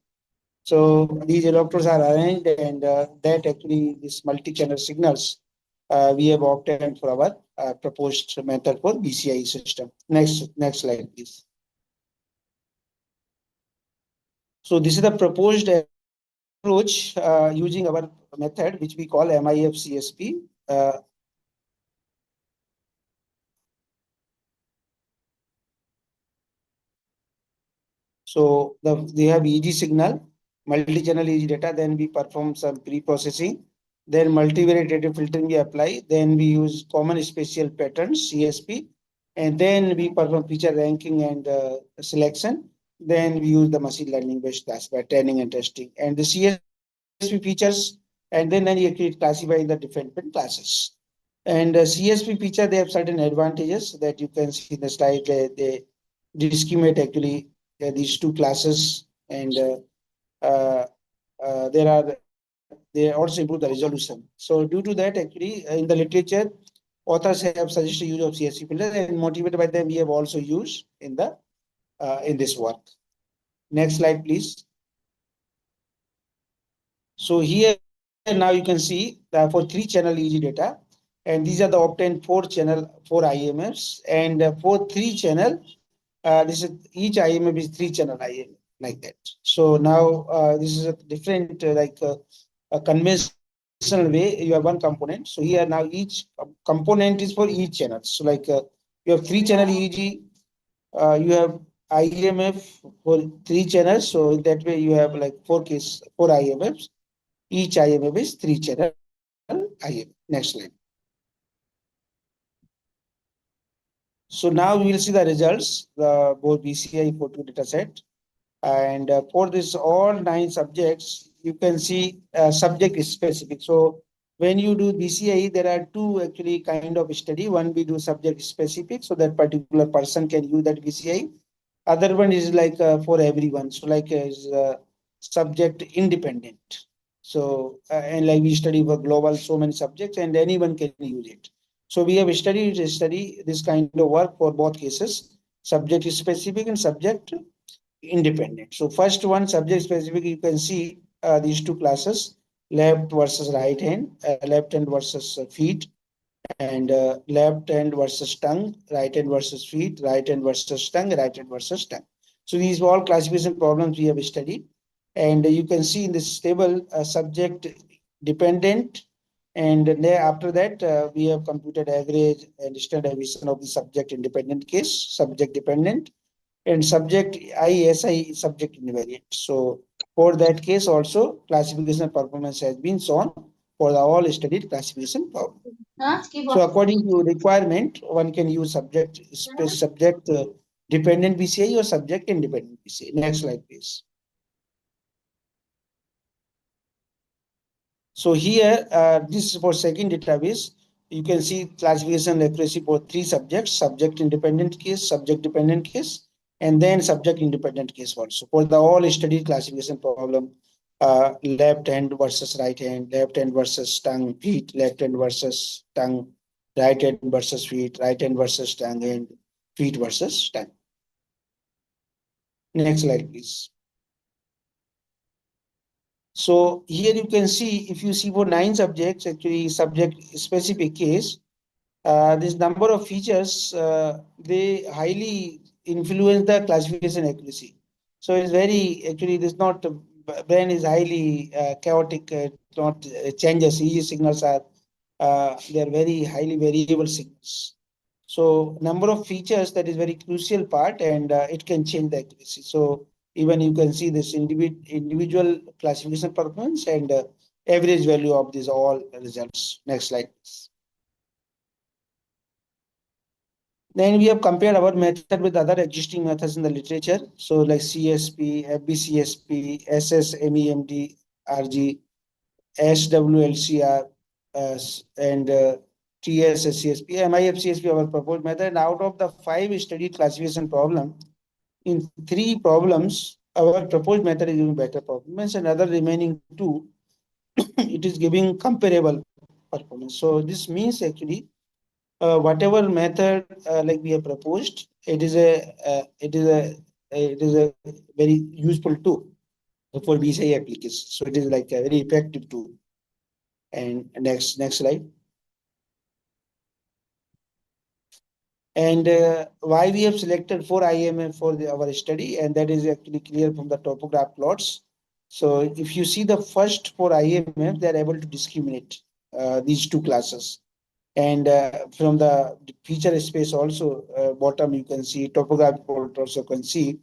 So these electrodes are arranged, and that actually this multi-channel signals we have obtained for our proposed method for BCI system. Next slide, please. So this is the proposed approach using our method, which we call MIF CSP. So they have EEG signal, multi-channel EEG data, then we perform some pre-processing, then multivariate data filtering we apply, then we use common spatial patterns, CSP, and then we perform feature ranking and selection. Then we use the machine learning based classifier training and testing, and the CSP features, and then you actually classify the different classes. And CSP feature, they have certain advantages that you can see in the slide. They discriminate actually these two classes, and they also improve the resolution. So due to that, actually in the literature, authors have suggested use of CSP filter, and motivated by them, we have also used in the in this work. Next slide, please. So here now you can see that for 3-channel EEG data, and these are the obtained 4-channel 4 IMFs, and for 3-channel, this is each IMF is 3-channel IMF like that. So now this is a different a conventional way. You have one component. So here now each component is for each channel. So like you have 3-channel EEG, you have IMF for 3 channels. So in that way you have like 4 IMFs. Each IMF is 3-channel IMF. Next slide. So now we will see the results, the both BCI for 2 data set. And for this all 9 subjects, you can see subject specific. So when you do BCI, there are 2 actually kind of study. One, we do subject specific, so that particular person can use that BCI. Other one is like for everyone. So like is subject independent. So and like we study for global so many subjects, and anyone can use it. So we have studied this kind of work for both cases, subject specific and subject independent. So first one, subject specific, you can see these 2 classes, left versus right hand, left hand versus feet, and left hand versus tongue, right hand versus feet, right hand versus tongue, right hand versus tongue. So these are all classification problems we have studied. And you can see in this table subject dependent, and then after that we have computed average and standard deviation of the subject independent case, subject dependent, and subject ISI subject invariant. So for that case also classification performance has been shown for the all studied classification problem. So according to requirement, one can use subject dependent BCI or subject independent BCI. Next slide, please. So here, this is for second database. You can see classification accuracy for three subjects: subject independent case, subject dependent case, and then subject independent case also. For the all studied classification problem, left hand versus right hand, left hand versus tongue, feet, left hand versus tongue, right hand versus feet, right hand versus tongue, and feet versus tongue. Next slide, please. So here you can see, if you see for 9 subjects, actually subject specific case, this number of features, they highly influence the classification accuracy. So it's very, actually it is not, brain is highly chaotic, not changes, EEG signals are, they are very highly variable signals. So number of features, that is very crucial part, and it can change the accuracy. So even you can see this individual classification performance and average value of these all results. Next slide, please. Then we have compared our method with other existing methods in the literature. So like CSP, FBCSP, SSMEMD, RG, SWLCR, and TSSCSP, MIFCSP, our proposed method. And out of the 5 studied classification problem, in 3 problems, our proposed method is giving better performance, and other remaining 2, it is giving comparable performance. So this means actually whatever method like we have proposed, it is a very useful tool for BCI applications. So it is like a very effective tool. And next slide. And why we have selected 4 IMF for our study, and that is actually clear from the topograph plots. So if you see the first 4 IMF, they are able to discriminate these 2 classes. And from the feature space also, bottom you can see topographic plot also can see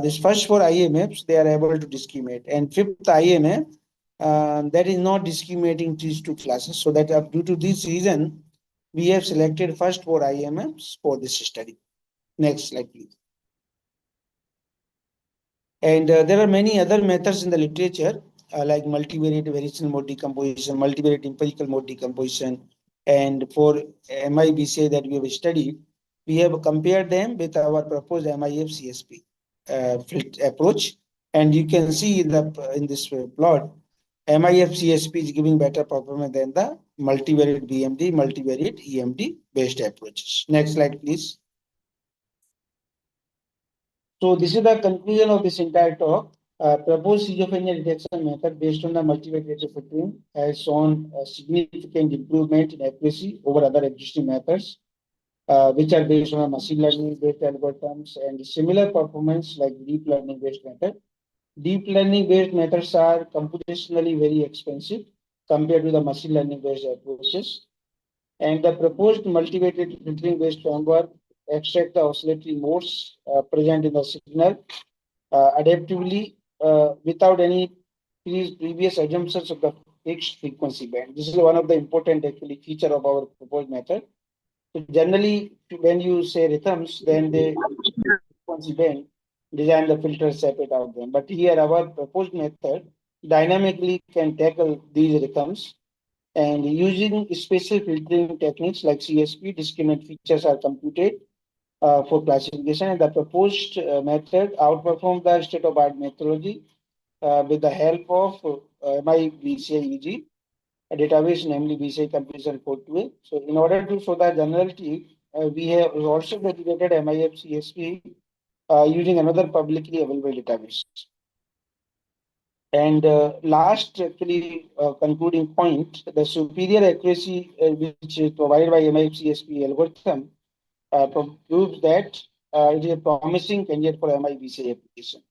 this first 4 IMFs, they are able to discriminate. And 5th IMF, that is not discriminating these 2 classes. So that due to this reason, we have selected first 4 IMFs for this study. Next slide, please. And there are many other methods in the literature, like multivariate variational mode decomposition, multivariate empirical mode decomposition. And for MIBCI that we have studied, we have compared them with our proposed MIF-CSP approach. And you can see in this plot, MIF-CSP is giving better performance than the multivariate BMD, multivariate EMD based approaches. Next slide, please. So this is the conclusion of this entire talk. Proposed schizophrenia detection method based on the multivariate footprint has shown a significant improvement in accuracy over other existing methods, which are based on a machine learning based algorithms, and similar performance like deep learning based method. Deep learning based methods are computationally very expensive compared to the machine learning based approaches. And the proposed multivariate filtering based framework extract the oscillatory modes present in the signal adaptively without any previous assumptions of the fixed frequency band. This is one of the important actually feature of our proposed method. So generally, when you say rhythms, then they frequency band design the filter separate out them. But here our proposed method dynamically can tackle these rhythms, and using special filtering techniques like CSP, discriminant features are computed for classification, and the proposed method outperformed the state-of-art methodology with the help of MIBCI a database, namely BCI comparison code 2A. So in order to show the generality, we have also validated MIF-CSP using another publicly available database. And last, actually, concluding point, the superior accuracy which is provided by MIF-CSP algorithm proves that it is a promising candidate for MIBCI application.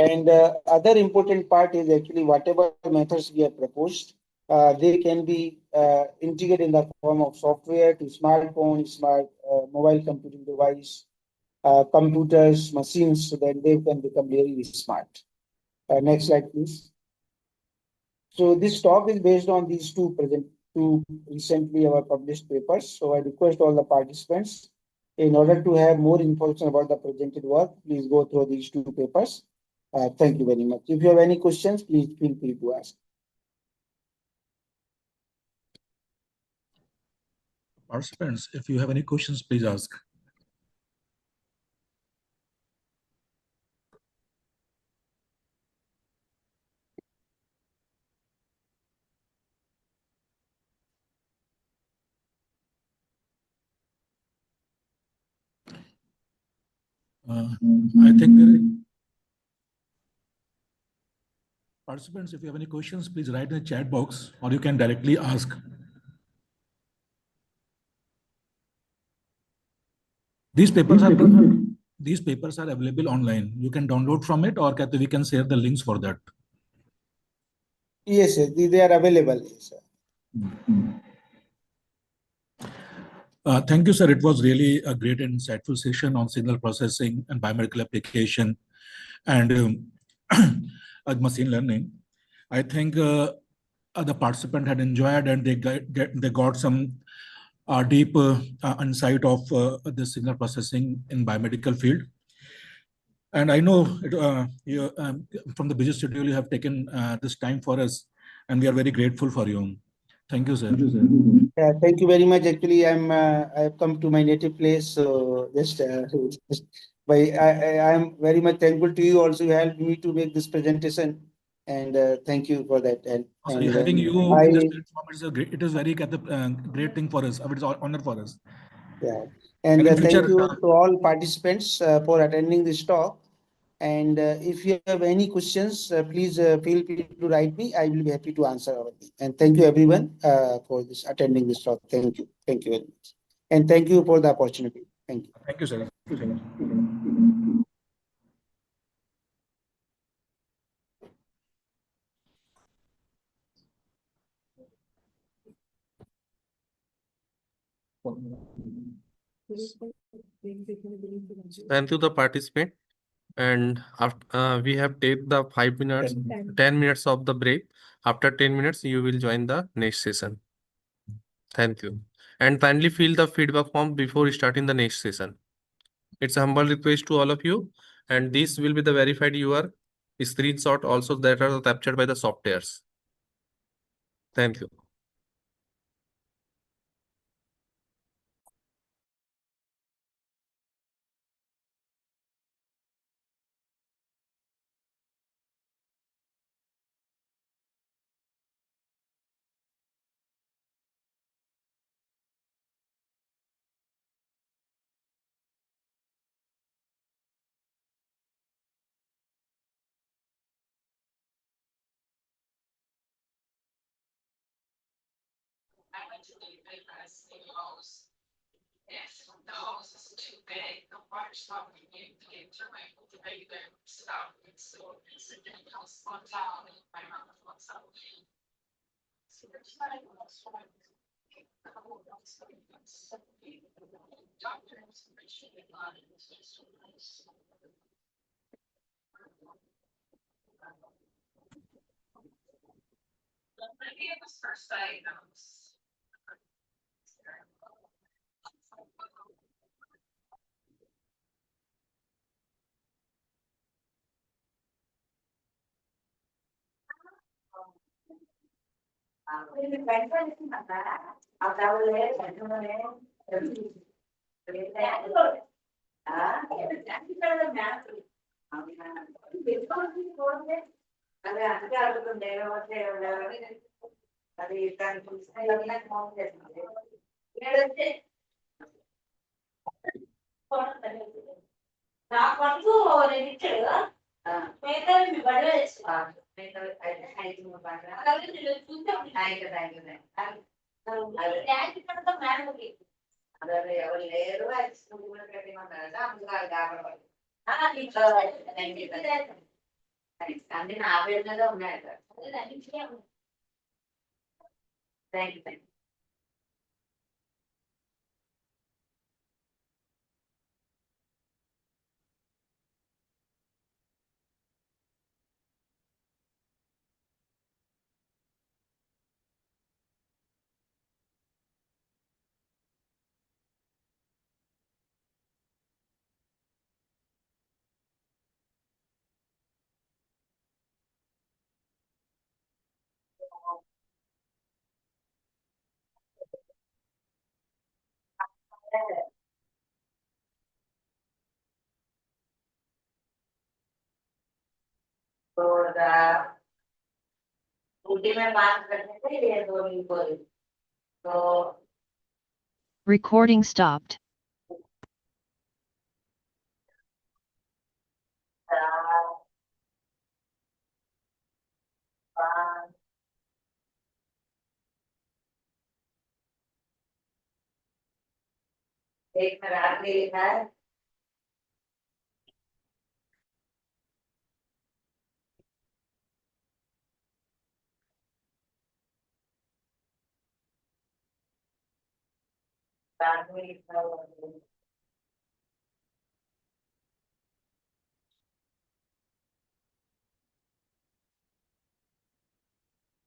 And other important part is actually whatever methods we have proposed, they can be integrated in the form of software to smartphone, smart mobile computing device, computers, machines, so that they can become really smart. Next slide, please. So this talk is based on these two recently our published papers. So I request all the participants, in order to have more information about the presented work, please go through these two papers. Thank you very much. If you have any questions, please feel free to ask. Participants, if you have any questions, please ask. I think participants, if you have any questions, please write in the chat box, or you can directly ask. These papers are available online. You can download from it, or we can share the links for that. Yes, sir, they are available. Yes, sir. Thank you, sir. It was really a great and insightful session on signal processing and biomedical application and machine learning. I think the participant had enjoyed, and they got some deep insight of the signal processing in biomedical field. And I know you, from the busy schedule, you have taken this time for us, and we are very grateful for you. Thank you, sir. Thank you very much. Actually, I have come to my native place, so just I am very much thankful to you. Also, you helped me to make this presentation, and thank you for that. And Having you I, in this platform is a great. It is very great thing for us. It's an honor for us. yeah, and in thank future, you to all participants for attending this talk. And if you have any questions, please feel free to write me. I will be happy to answer all of them. And thank you everyone for this attending this talk. Thank you. Thank you very much. And thank you for the opportunity. Thank you. Thank you, sir. Thank you. Thank you, the participant. And after we have take the 5 minutes, 10 minutes of the break. After 10 minutes, you will join the next session. Thank you. And kindly fill the feedback form before starting the next session. It's a humble request to all of you. And this will be the verified your screenshot also that are captured by the softwares. Thank you. Yes, the hose is too big, the water's not being able to get through it, the regular stuff, so it's a difficult spot down, and my mouth wants out. So there's not a lot of doctor information on it. Maybe it was first diagnosed. అన్ని నా పేరు మీద ఉన్నాయి sir. Thank you. तो उल्टी में बात करने से ये दो नहीं बोली तो Recording stopped. चार पाँच एक में रात में लिखा है रात में लिखा हुआ है।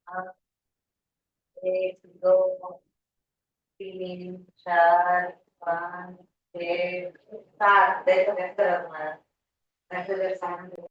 अब एक दो तीन चार पाँच छः सात देखो कैसे रखना है ऐसे सामने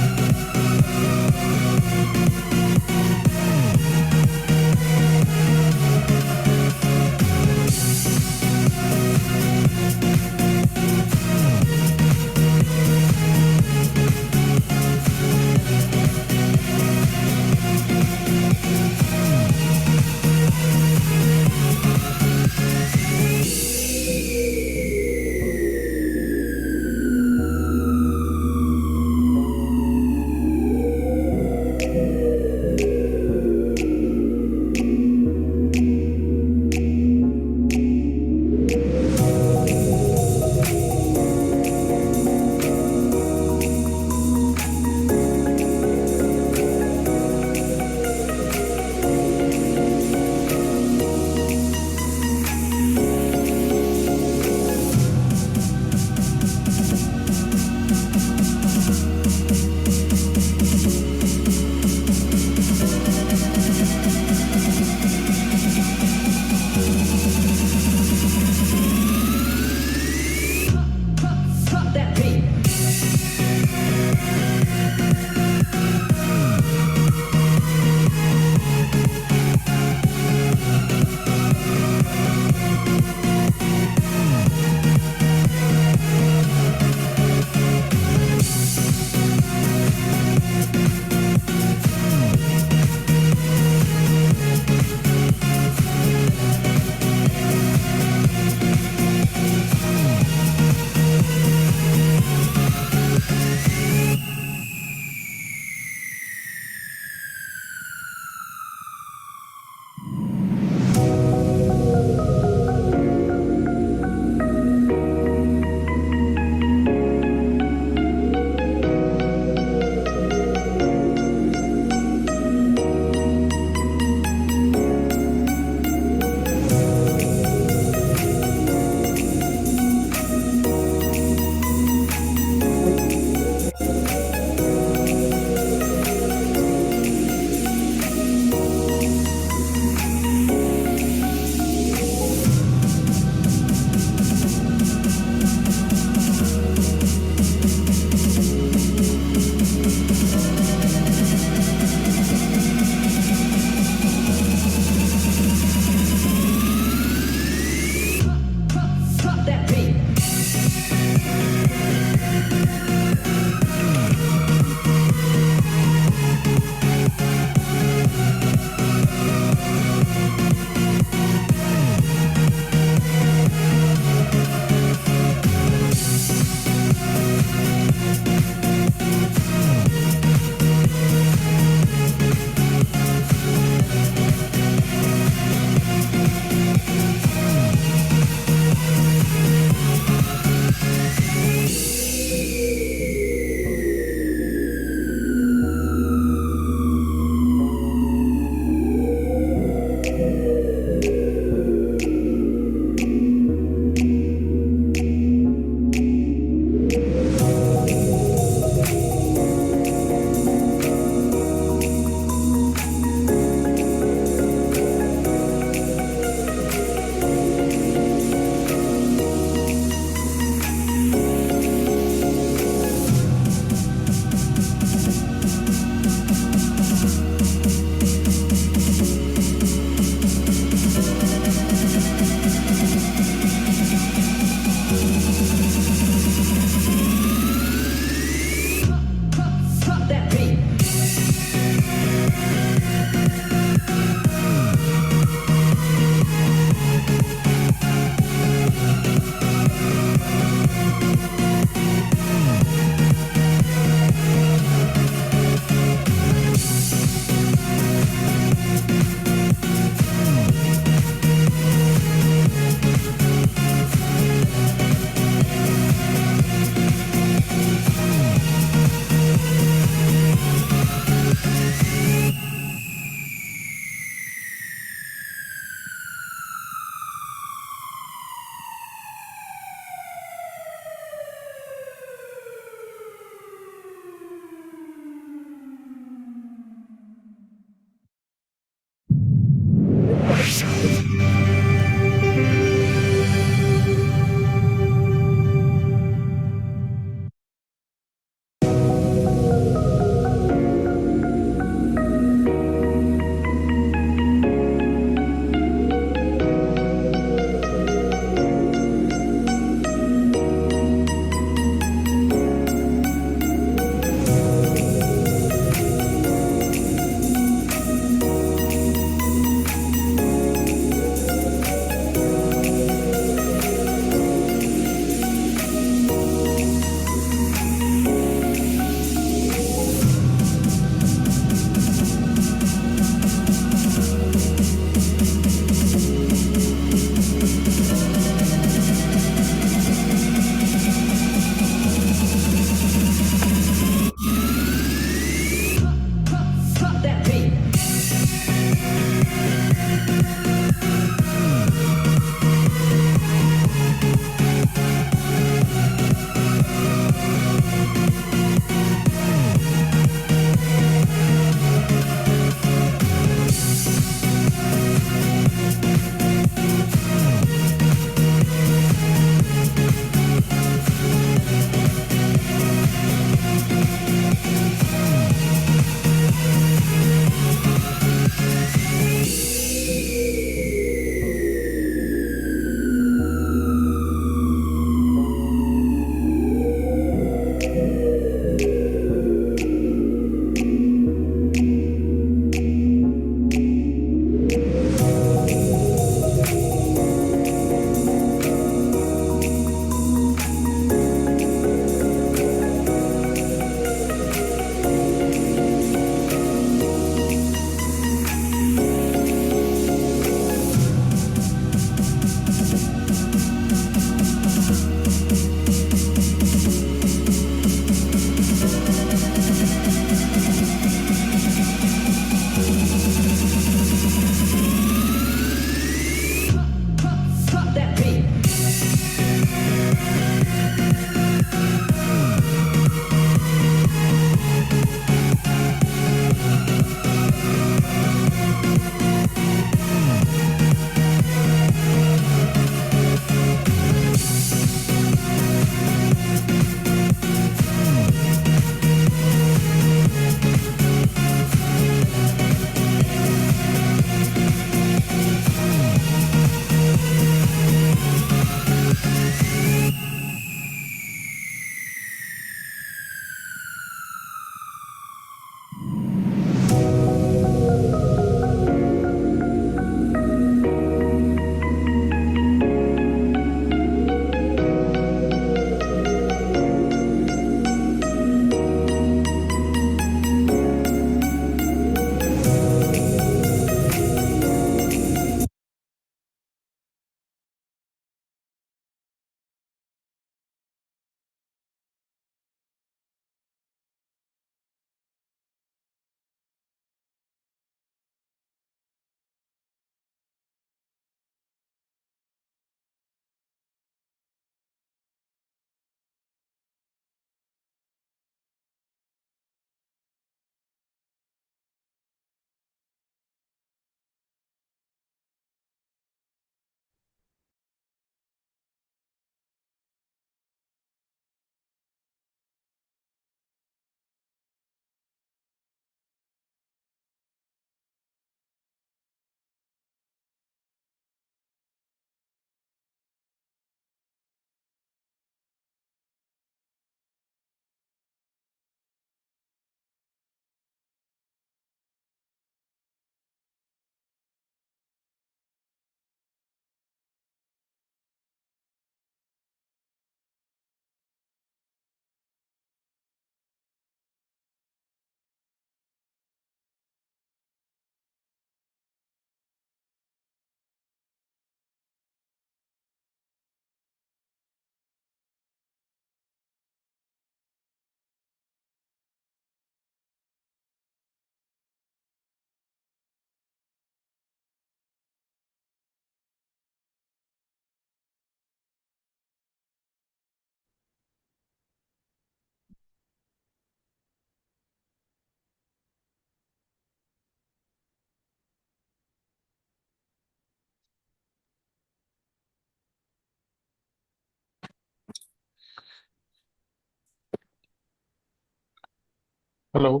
Hello.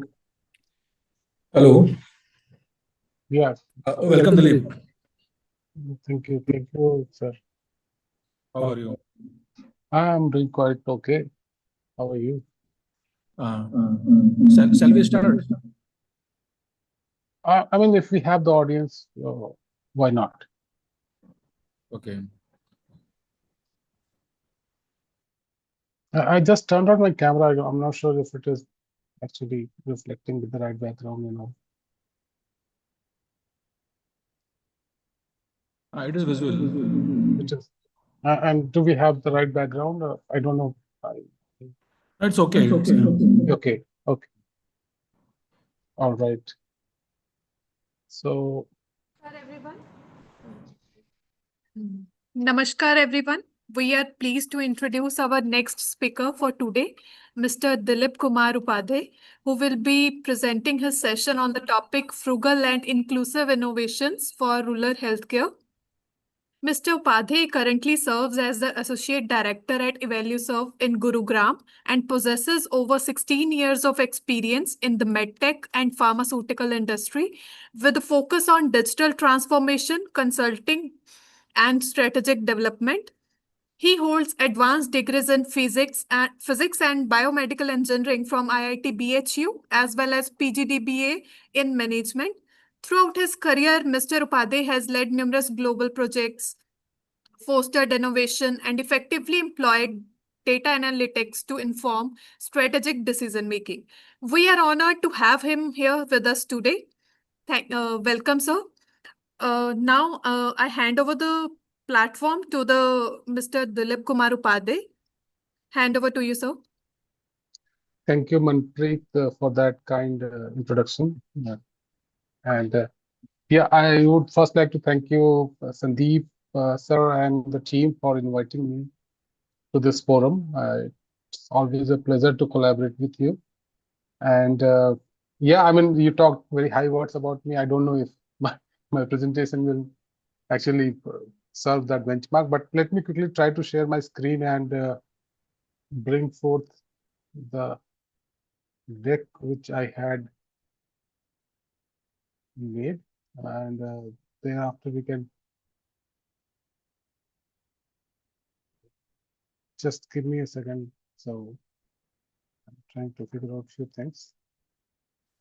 Hello. Yeah. Welcome, Dilip. Thank you, sir. How are you? I'm doing quite okay. How are you? Shall we start? I mean, if we have the audience, why not? Okay. I just turned on my camera. I'm not sure if it is actually reflecting with the right background. It is visual. It is. And do we have the right background? I don't know. It's okay. Okay. Okay. All right. So. Namaskar, everyone. We are pleased to introduce our next speaker for today, Mr. Dilip Kumar Upadhyay, who will be presenting his session on the topic Frugal and Inclusive Innovations for Rural Healthcare. Mr. Upadhyay currently serves as the Associate Director at Evaluserve in Gurugram and possesses over 16 years of experience in the medtech and pharmaceutical industry with a focus on digital transformation, consulting, and strategic development. He holds advanced degrees in physics and biomedical engineering from IIT BHU as well as PGDBA in management. Throughout his career, Mr. Upadhyay has led numerous global projects, fostered innovation, and effectively employed data analytics to inform strategic decision making. We are honored to have him here with us today. Welcome, sir. Now I hand over the platform to the Mr. Dilip Kumar Upadhyay. Hand over to you, sir. Thank you, Manpreet, for that kind introduction. And yeah, I would first like to thank you, Sandeep, sir, and the team for inviting me to this forum. It's always a pleasure to collaborate with you. And yeah, I mean, you talked very high words about me. I don't know if my presentation will actually serve that benchmark, but let me quickly try to share my screen and bring forth the deck which I had made, and thereafter we can just give me a second. So I'm trying to figure out a few things.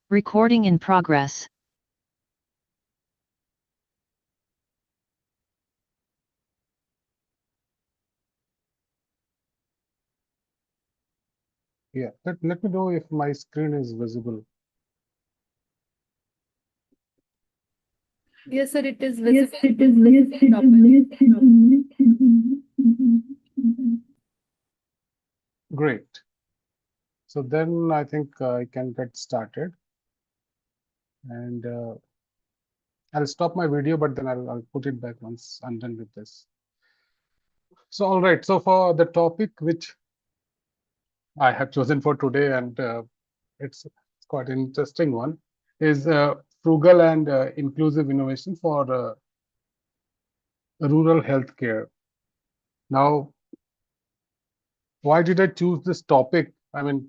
Recording in progress. Yeah, let me know if my screen is visible. Yes, sir, it is Yes, visible. it is visible. Great. So then I think I can get started, and I'll stop my video, but then I'll put it back once I'm done with this. So all right, so for the topic which I have chosen for today, and it's quite an interesting one, is frugal and inclusive innovation for rural healthcare. Now, why did I choose this topic? I mean,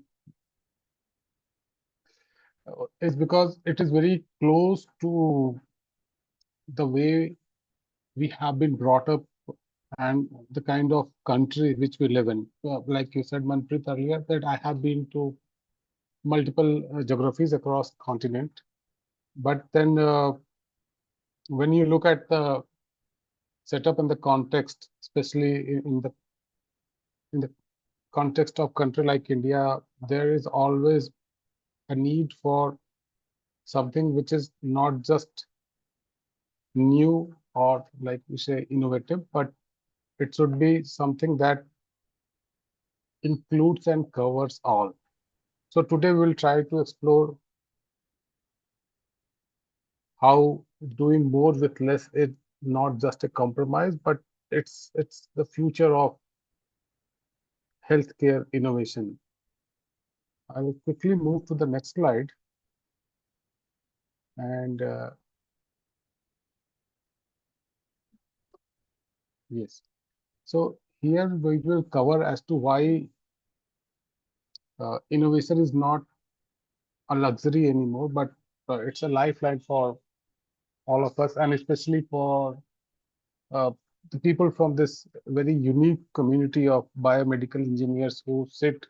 it's because it is very close to the way we have been brought up and the kind of country which we live in. Like you said, Manpreet, earlier, that I have been to multiple geographies across continent. But then when you look at the setup and the context, especially in the context of country like India, there is always a need for something which is not just new or, like we say, innovative, but it should be something that includes and covers all. So today we'll try to explore how doing more with less is not just a compromise, but it's the future of healthcare innovation. I will quickly move to the next slide. And yes, so here we will cover as to why innovation is not a luxury anymore, but it's a lifeline for all of us, and especially for the people from this very unique community of biomedical engineers who sit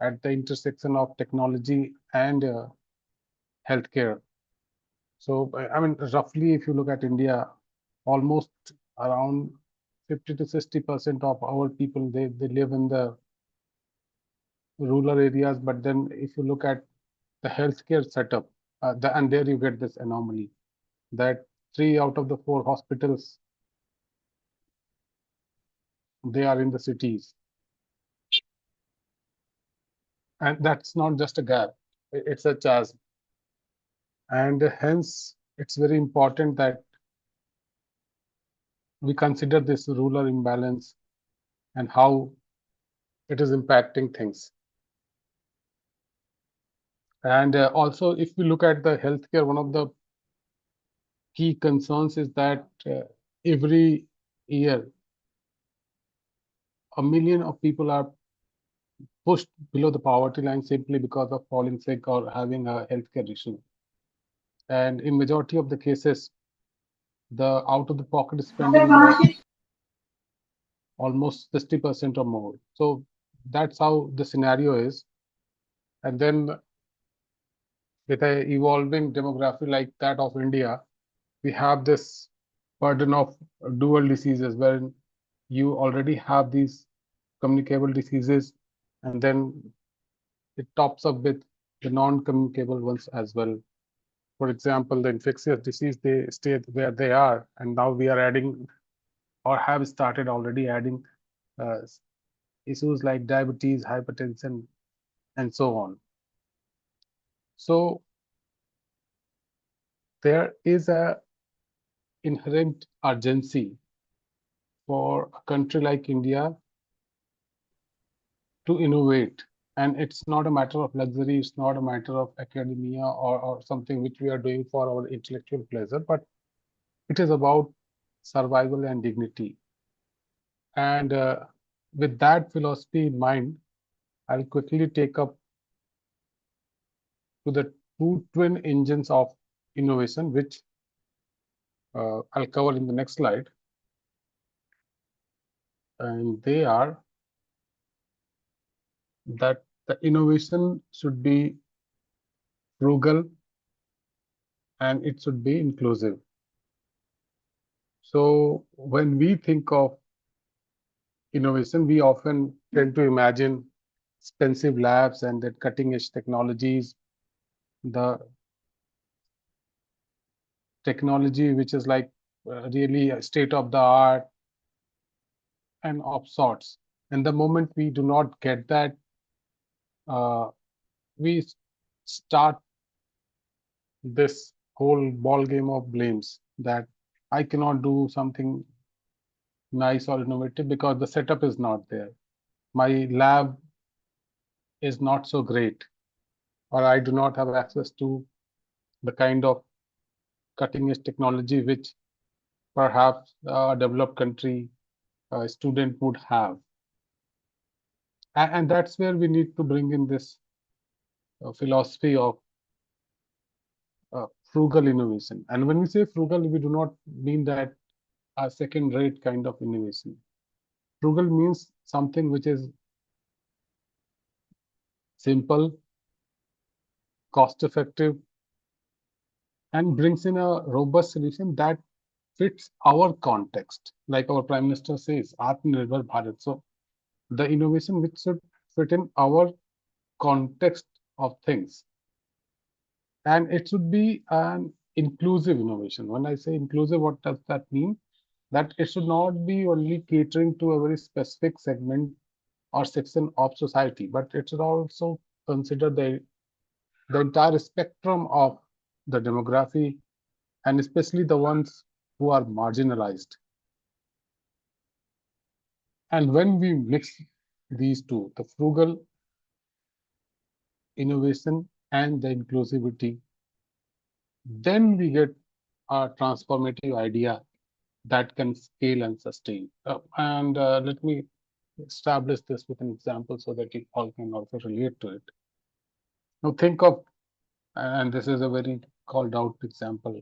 at the intersection of technology and healthcare. So, I mean, roughly, if you look at India, almost around 50 to 60% of our people, they live in the rural areas. But then if you look at the healthcare setup, and there you get this anomaly that 3 out of the 4 hospitals, they are in the cities. And that's not just a gap, it's a chasm. And hence, it's very important that we consider this rural imbalance and how it is impacting things. And also, if we look at the healthcare, one of the key concerns is that every year, 1 million of people are pushed below the poverty line simply because of falling sick or having a healthcare issue. And in majority of the cases, the out-of-the-pocket spending is almost 60% or more. So that's how the scenario is. And then with an evolving demography like that of India, we have this burden of dual diseases where you already have these communicable diseases, and then it tops up with the non-communicable ones as well. For example, the infectious disease, they stay where they are, and now we are adding or have started already adding issues like diabetes, hypertension, and so on. So there is a inherent urgency for a country like India to innovate. And it's not a matter of luxury, it's not a matter of academia or something which we are doing for our intellectual pleasure, but it is about survival and dignity. And with that philosophy in mind, I'll quickly take up to the two twin engines of innovation, which I'll cover in the next slide. And they are that the innovation should be frugal and it should be inclusive. So when we think of innovation, we often tend to imagine expensive labs and that cutting edge technologies, the technology which is like really a state of the art and of sorts. And the moment we do not get that, we start this whole ball game of blames that I cannot do something nice or innovative because the setup is not there. My lab is not so great, or I do not have access to the kind of cutting edge technology which perhaps a developed country student would have. And that's where we need to bring in this philosophy of frugal innovation. And when we say frugal, we do not mean that a second-rate kind of innovation. Frugal means something which is simple, cost-effective, and brings in a robust solution that fits our context. Like our Prime Minister says, Atmanirbhar Bharat. So the innovation which should fit in our context of things. And it should be an inclusive innovation. When I say inclusive, what does that mean? That it should not be only catering to a very specific segment or section of society, but it should also consider the entire spectrum of the demography, and especially the ones who are marginalized. And when we mix these two, the frugal innovation and the inclusivity, then we get a transformative idea that can scale and sustain. Let me establish this with an example so that you all can also relate to it. Now think of And this is a very called out example.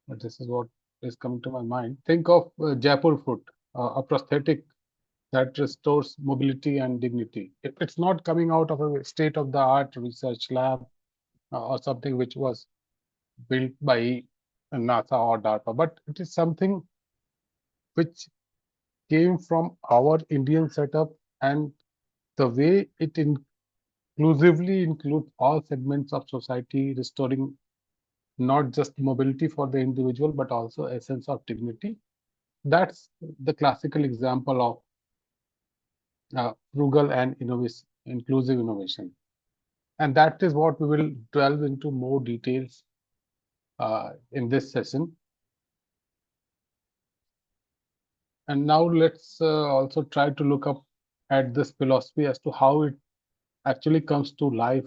But this is what is coming to my mind. Think of Jaipur foot, a prosthetic that restores mobility and dignity. It's not coming out of a state-of-the-art research lab or something which was built by NASA or DARPA, but it is something which came from our Indian setup, and the way it inclusively includes all segments of society, restoring not just mobility for the individual, but also a sense of dignity. That's the classical example of frugal and inclusive innovation. And that is what we will delve into more details in this session. And now let's also try to look up at this philosophy as to how it actually comes to life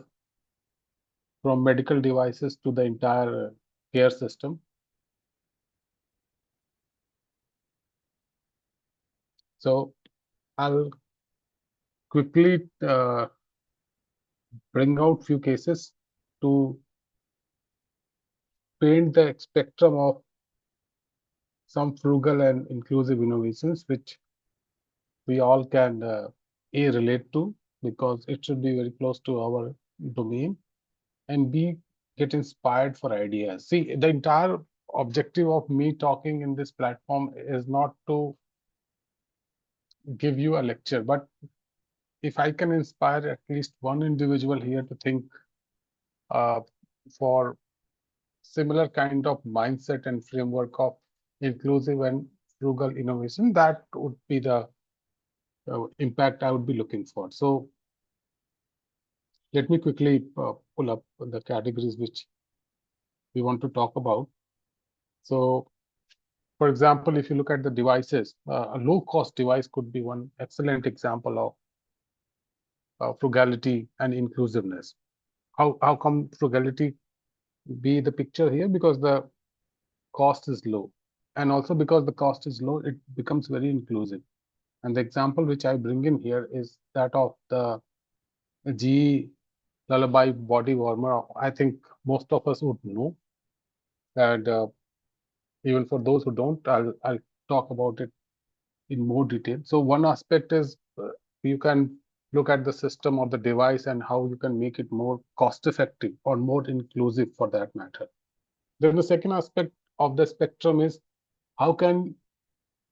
from medical devices to the entire care system. So I'll quickly bring out few cases to paint the spectrum of some frugal and inclusive innovations, which we all can A, relate to, because it should be very close to our domain, and B, get inspired for ideas. See, the entire objective of me talking in this platform is not to give you a lecture, but if I can inspire at least one individual here to think for similar kind of mindset and framework of inclusive and frugal innovation, that would be the impact I would be looking for. So let me quickly pull up the categories which we want to talk about. So, for example, if you look at the devices, a low-cost device could be one excellent example of frugality and inclusiveness. How come frugality be the picture here? Because the cost is low, and also because the cost is low, it becomes very inclusive. And the example which I bring in here is that of the GE Lullaby body warmer. I think most of us would know, and even for those who don't, I'll talk about it in more detail. So one aspect is you can look at the system or the device and how you can make it more cost effective or more inclusive for that matter. Then the second aspect of the spectrum is how can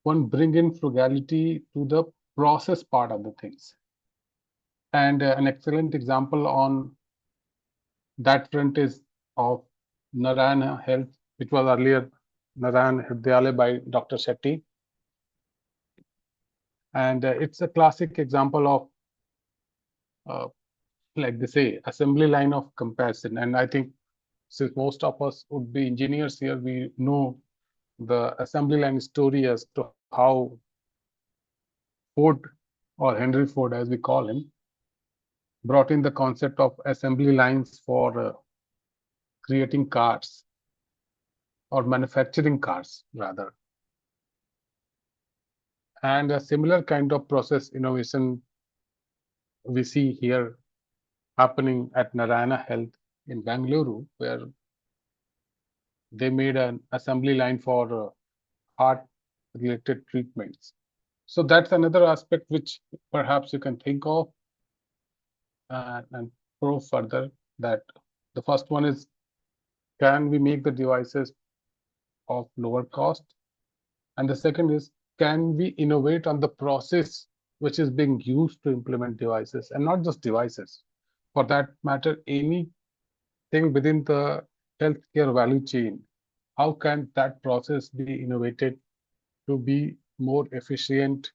one bring in frugality to the process part of the things. And an excellent example on that front is of Narayana Health, which was earlier Narayan Hridyalaya by Dr. Shetty. And it's a classic example of, like they say, assembly line of comparison. And I think since most of us would be engineers here, we know the assembly line story as to how Ford, or Henry Ford as we call him, brought in the concept of assembly lines for creating cars or manufacturing cars rather. And a similar kind of process innovation we see here happening at Narayana Health in Bangalore, where they made an assembly line for heart related treatments. So that's another aspect which perhaps you can think of and probe further, that the first one is, can we make the devices of lower cost? And the second is, can we innovate on the process which is being used to implement devices, and not just devices, for that matter, anything within the healthcare value chain? How can that process be innovated to be more efficient,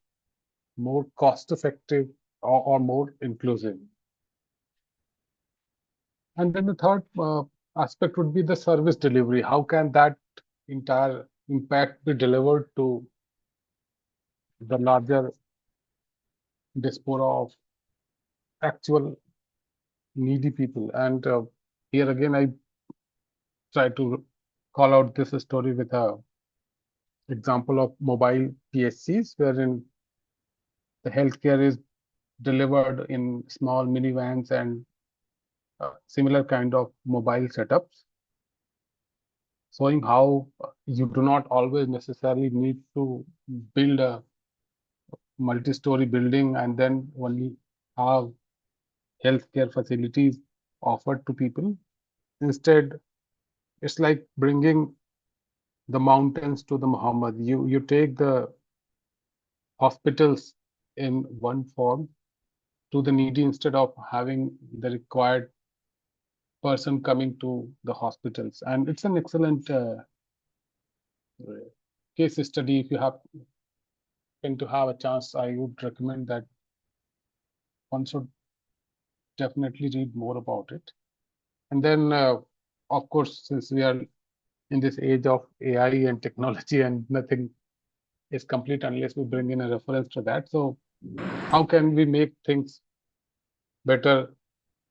more cost effective, or more inclusive? And then the third aspect would be the service delivery. How can that entire impact be delivered to the larger diaspora of actual needy people? And here again, I try to call out this story with a example of mobile PSCs, wherein the healthcare is delivered in small minivans and similar kind of mobile setups, showing how you do not always necessarily need to build a multi-story building and then only have healthcare facilities offered to people. Instead, it's like bringing the mountains to the Muhammad. You take the hospitals in one form to the needy instead of having the required person coming to the hospitals. And it's an excellent case study. If you happen to have a chance, I would recommend that one should definitely read more about it. And then, of course, since we are in this age of AI and technology, and nothing is complete unless we bring in a reference to that. So how can we make things better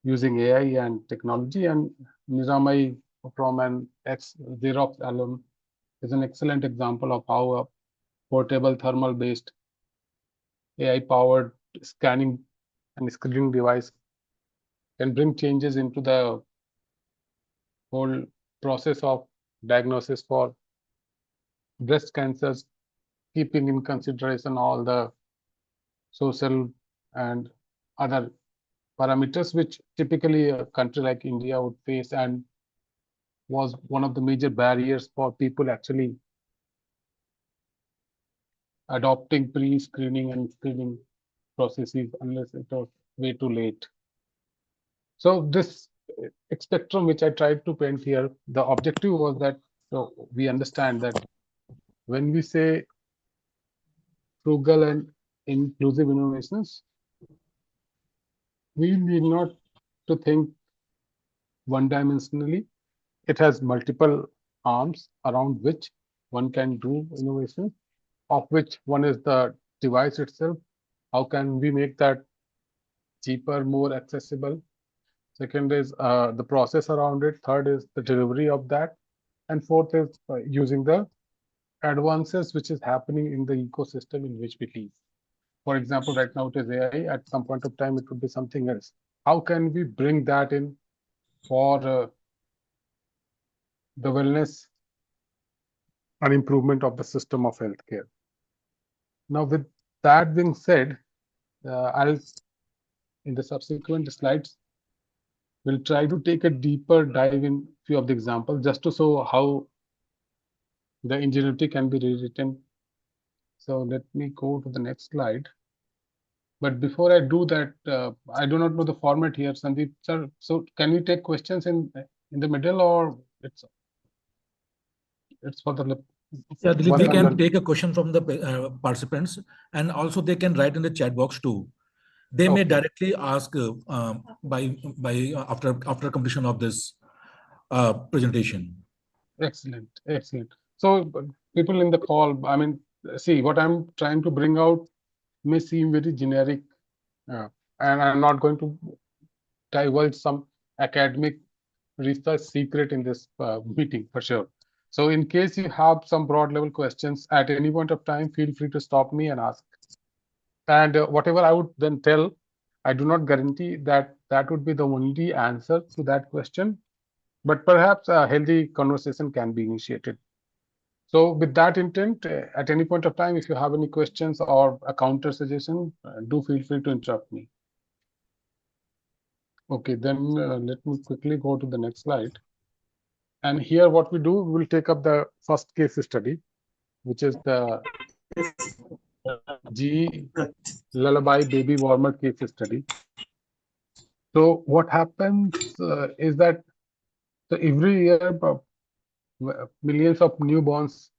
using AI and technology? And Nizamai, from an ex-Xerox alum, is an excellent example of how a portable thermal-based AI-powered scanning and screening device can bring changes into the whole process of diagnosis for breast cancers, keeping in consideration all the social and other parameters which typically a country like India would face, and was one of the major barriers for people actually adopting pre-screening and screening processes unless it was way too late. So this spectrum which I tried to paint here, the objective was that we understand that when we say frugal and inclusive innovations, we need not to think one-dimensionally. It has multiple arms around which one can do innovation, of which one is the device itself. How can we make that cheaper, more accessible? Second is the process around it. Third is the delivery of that. And fourth is using the advances which is happening in the ecosystem in which we live. For example, right now it is AI. At some point of time, it would be something else. How can we bring that in for the wellness and improvement of the system of healthcare? Now, with that being said, I'll, in the subsequent slides, we'll try to take a deeper dive in few of the examples just to show how the ingenuity can be rewritten. So let me go to the next slide. But before I do that, I do not know the format here, Sandeep sir. So can we take questions in the middle, or it's for the Yeah, Dilip, work we on can the- take a question from the participants, and also they can write in the chat box too. They may Okay. directly ask after completion of this presentation. Excellent, excellent. So people in the call, I mean, see, what I'm trying to bring out may seem very generic, and I'm not going to divulge some academic research secret in this meeting for sure. So in case you have some broad level questions at any point of time, feel free to stop me and ask. And whatever I would then tell, I do not guarantee that that would be the only answer to that question, but perhaps a healthy conversation can be initiated. So with that intent, at any point of time, if you have any questions or a counter suggestion, do feel free to interrupt me. Okay, then let me quickly go to the next slide. And here what we do, we will take up the first case study, which is the GE Lullaby Baby Warmer case study. So what happens is that every year, millions of newborns,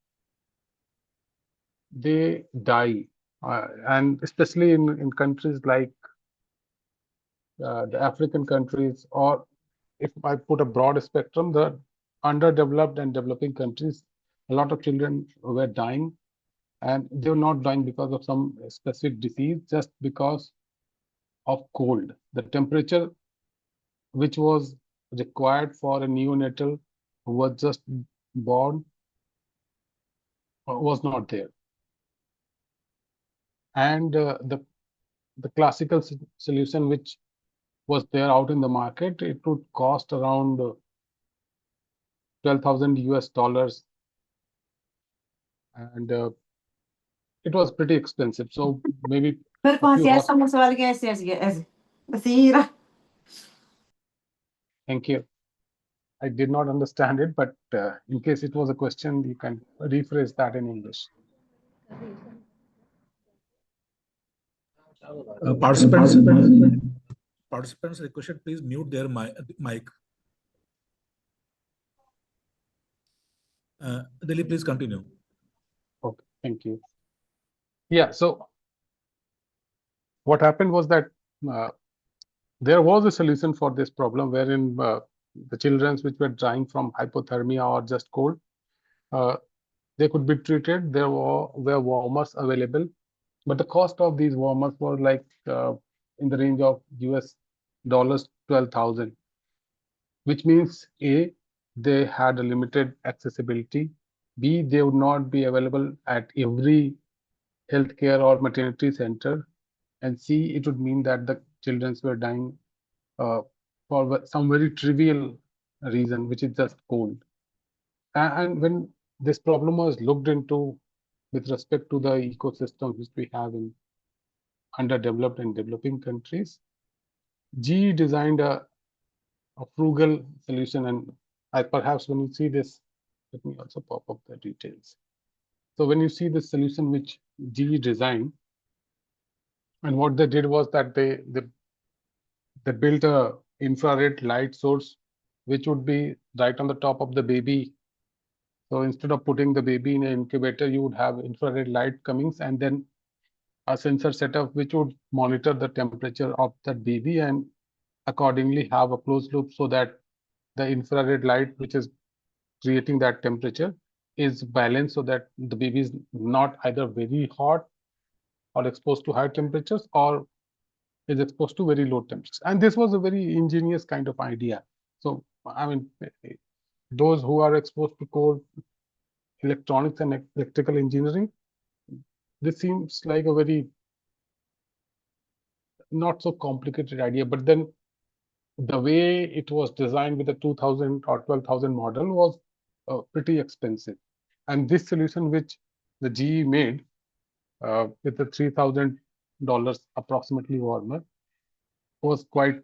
they die, and especially in countries like the African countries, or if I put a broad spectrum, the underdeveloped and developing countries, a lot of children were dying, and they were not dying because of some specific disease, just because of cold. The temperature which was required for a neonatal who was just born was not there. And the classical solution which was there out in the market, it would cost around 12,000 US dollars, and it was pretty expensive. So maybe a few Thank you. I did not understand it, but in case it was a question, you can rephrase that in English. Participants requested please mute their mic. Dilip, please continue. Okay, thank you. Yeah, so what happened was that there was a solution for this problem wherein the children which were dying from hypothermia or just cold, they could be treated. There were warmers available, but the cost of these warmers was like in the range of US dollars 12,000, which means A, they had a limited accessibility. B, they would not be available at every healthcare or maternity center. And C, it would mean that the children were dying for some very trivial reason, which is just cold. And when this problem was looked into with respect to the ecosystem which we have in underdeveloped and developing countries, GE designed a frugal solution. And perhaps when you see this, let me also pop up the details. So when you see the solution which GE designed, and what they did was that they built a infrared light source which would be right on the top of the baby. So instead of putting the baby in an incubator, you would have infrared light comings and then a sensor setup which would monitor the temperature of that baby and accordingly have a closed loop so that the infrared light which is creating that temperature is balanced so that the baby is not either very hot or exposed to high temperatures or is exposed to very low temperatures. And this was a very ingenious kind of idea. So, I mean, those who are exposed to core electronics and electrical engineering, this seems like a very not so complicated idea, but then the way it was designed with the 2000 or 12,000 model was pretty expensive. And this solution which the GE made with the $3,000 approximately warmer was quite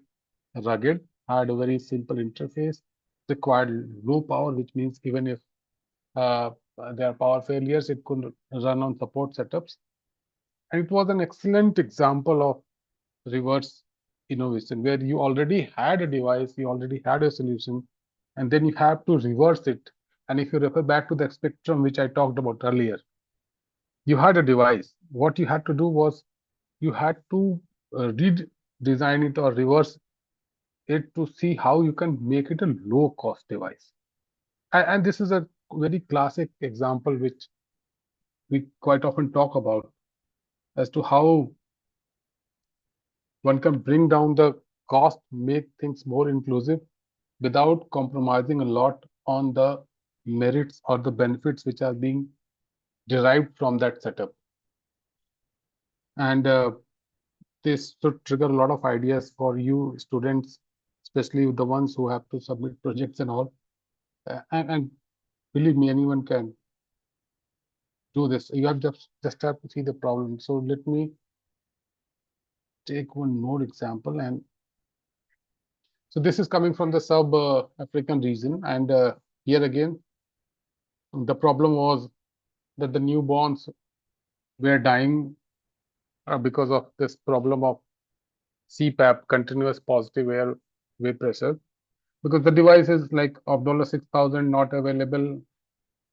rugged, had a very simple interface, required low power, which means even if there are power failures, it could run on support setups. And it was an excellent example of reverse innovation, where you already had a device, you already had a solution, and then you have to reverse it. And if you refer back to the spectrum which I talked about earlier, you had a device. What you had to do was you had to redesign it or reverse it to see how you can make it a low-cost device. And this is a very classic example which we quite often talk about as to how one can bring down the cost, make things more inclusive without compromising a lot on the merits or the benefits which are being derived from that setup. And this should trigger a lot of ideas for you students, especially the ones who have to submit projects and all. And believe me, anyone can do this. You have just have to see the problem. So let me take one more example. And so this is coming from the sub-African region. And here again, the problem was that the newborns were dying because of this problem of CPAP, continuous positive airway pressure, because the device is like of $6,000 not available,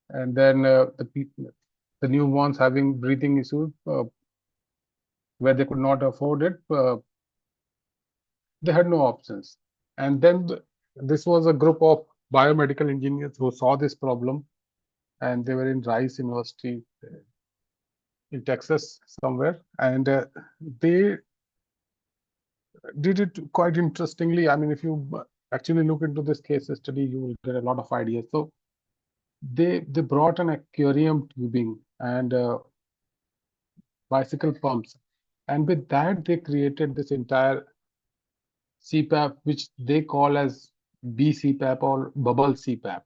and then the newborns having breathing issues where they could not afford it, they had no options. And then this was a group of biomedical engineers who saw this problem, and they were in Rice University in Texas somewhere, and they did it quite interestingly. I mean, if you actually look into this case study, you will get a lot of ideas. So they brought an aquarium tubing and bicycle pumps, and with that they created this entire CPAP, which they call as BCPAP or bubble CPAP.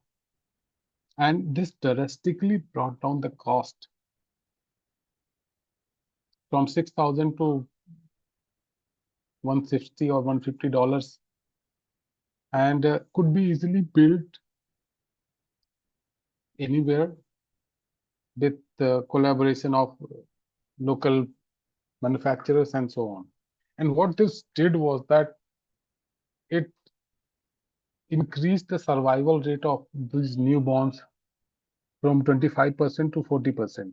And this drastically brought down the cost from 6,000 to 160 or $150, and could be easily built anywhere with the collaboration of local manufacturers and so on. And what this did was that it increased the survival rate of these newborns from 25% to 40%.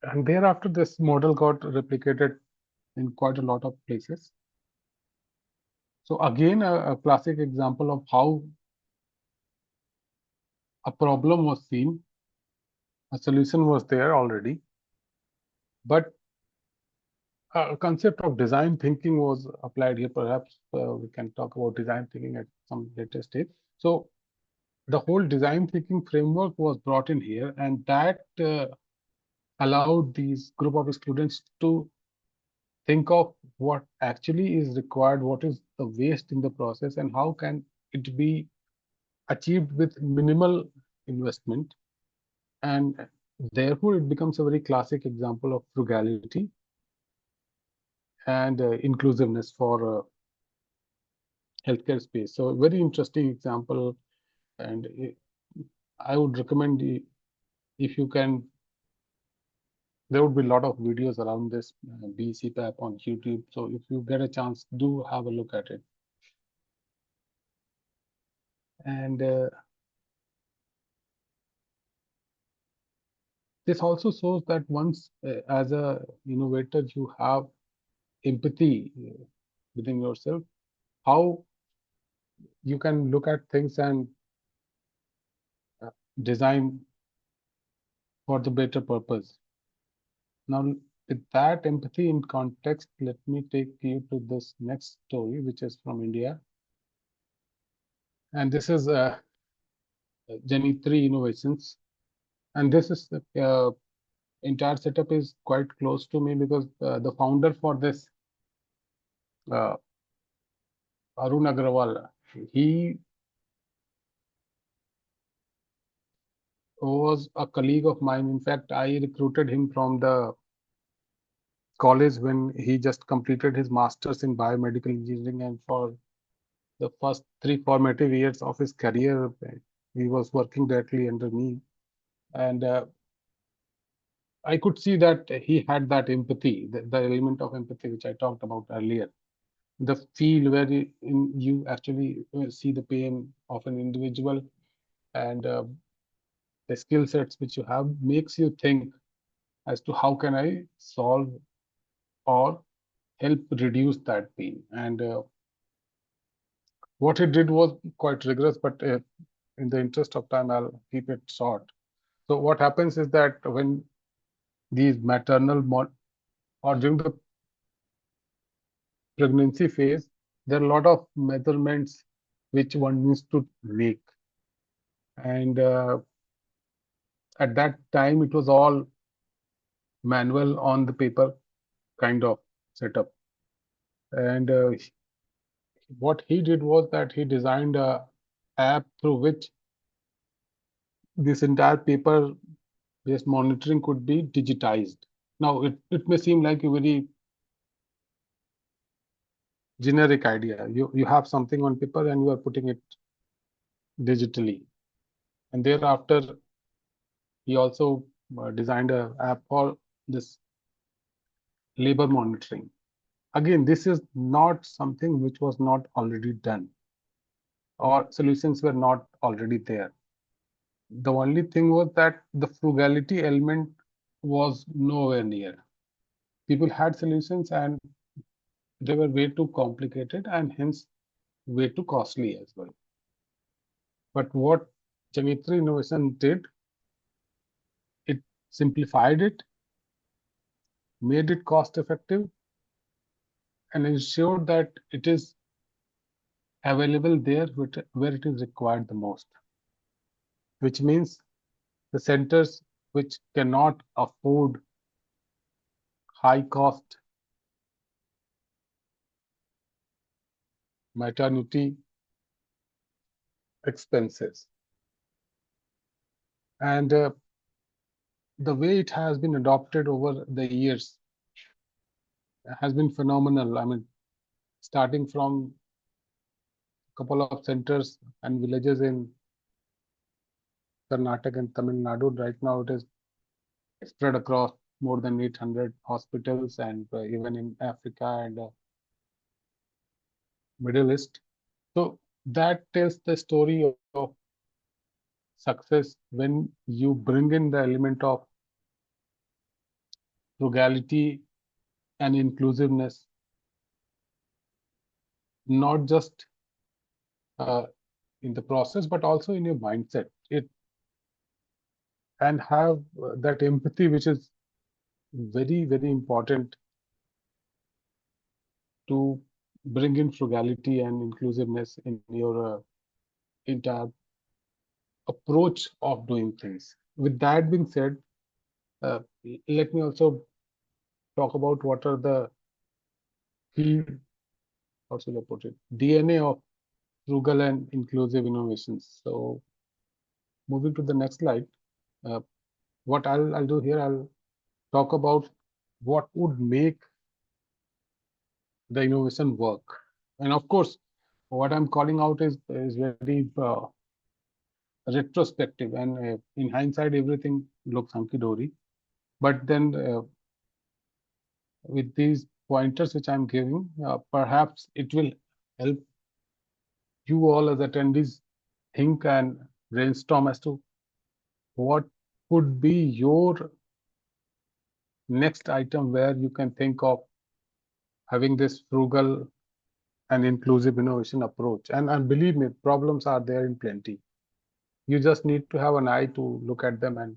And thereafter, this model got replicated in quite a lot of places. So again, a classic example of how a problem was seen, a solution was there already, but a concept of design thinking was applied here. Perhaps we can talk about design thinking at some later stage. So the whole design thinking framework was brought in here, and that allowed these group of students to think of what actually is required, what is the waste in the process, and how can it be achieved with minimal investment. And therefore, it becomes a very classic example of frugality and inclusiveness for healthcare space. So very interesting example, and I would recommend if you can, there would be a lot of videos around this BCPAP on YouTube. So if you get a chance, do have a look at it. And this also shows that once as a innovator, you have empathy within yourself, how you can look at things and design for the better purpose. Now, with that empathy in context, let me take you to this next story, which is from India. And this is Geni 3 Innovations. And this is the entire setup is quite close to me because the founder for this, Arun Agrawal, he was a colleague of mine. In fact, I recruited him from the college when he just completed his master's in biomedical engineering, and for the first 3 formative years of his career, he was working directly under me. And I could see that he had that empathy, the element of empathy which I talked about earlier. The feel where you actually see the pain of an individual, and the skill sets which you have makes you think as to how can I solve or help reduce that pain. And what he did was quite rigorous, but in the interest of time, I'll keep it short. So what happens is that when these maternal or during the pregnancy phase, there are a lot of measurements which one needs to make. And at that time, it was all manual on the paper kind of setup. And what he did was that he designed a app through which this entire paper-based monitoring could be digitized. Now, it may seem like a very generic idea. You have something on paper and you are putting it digitally. And thereafter, he also designed an app for this labor monitoring. Again, this is not something which was not already done, or solutions were not already there. The only thing was that the frugality element was nowhere near. People had solutions and they were way too complicated and hence way too costly as well. But what Jamitri Innovation did, it simplified it, made it cost effective, and ensured that it is available there where it is required the most. Which means the centers which cannot afford high cost maternity expenses. And the way it has been adopted over the years has been phenomenal. I mean, starting from a couple of centers and villages in Karnataka and Tamil Nadu, right now it is spread across more than 800 hospitals, and even in Africa and Middle East. So that tells the story of success when you bring in the element of frugality and inclusiveness, not just in the process, but also in your mindset. And have that empathy, which is very, very important to bring in frugality and inclusiveness in your entire approach of doing things. With that being said, let me also talk about what are the key, how should I put it, DNA of frugal and inclusive innovations. So moving to the next slide, what I'll do here, I'll talk about what would make the innovation work. And of course, what I'm calling out is very retrospective, and in hindsight, everything looks hunky-dory. But then with these pointers which I'm giving, perhaps it will help you all as attendees think and brainstorm as to what could be your next item where you can think of having this frugal and inclusive innovation approach. And believe me, problems are there in plenty. You just need to have an eye to look at them and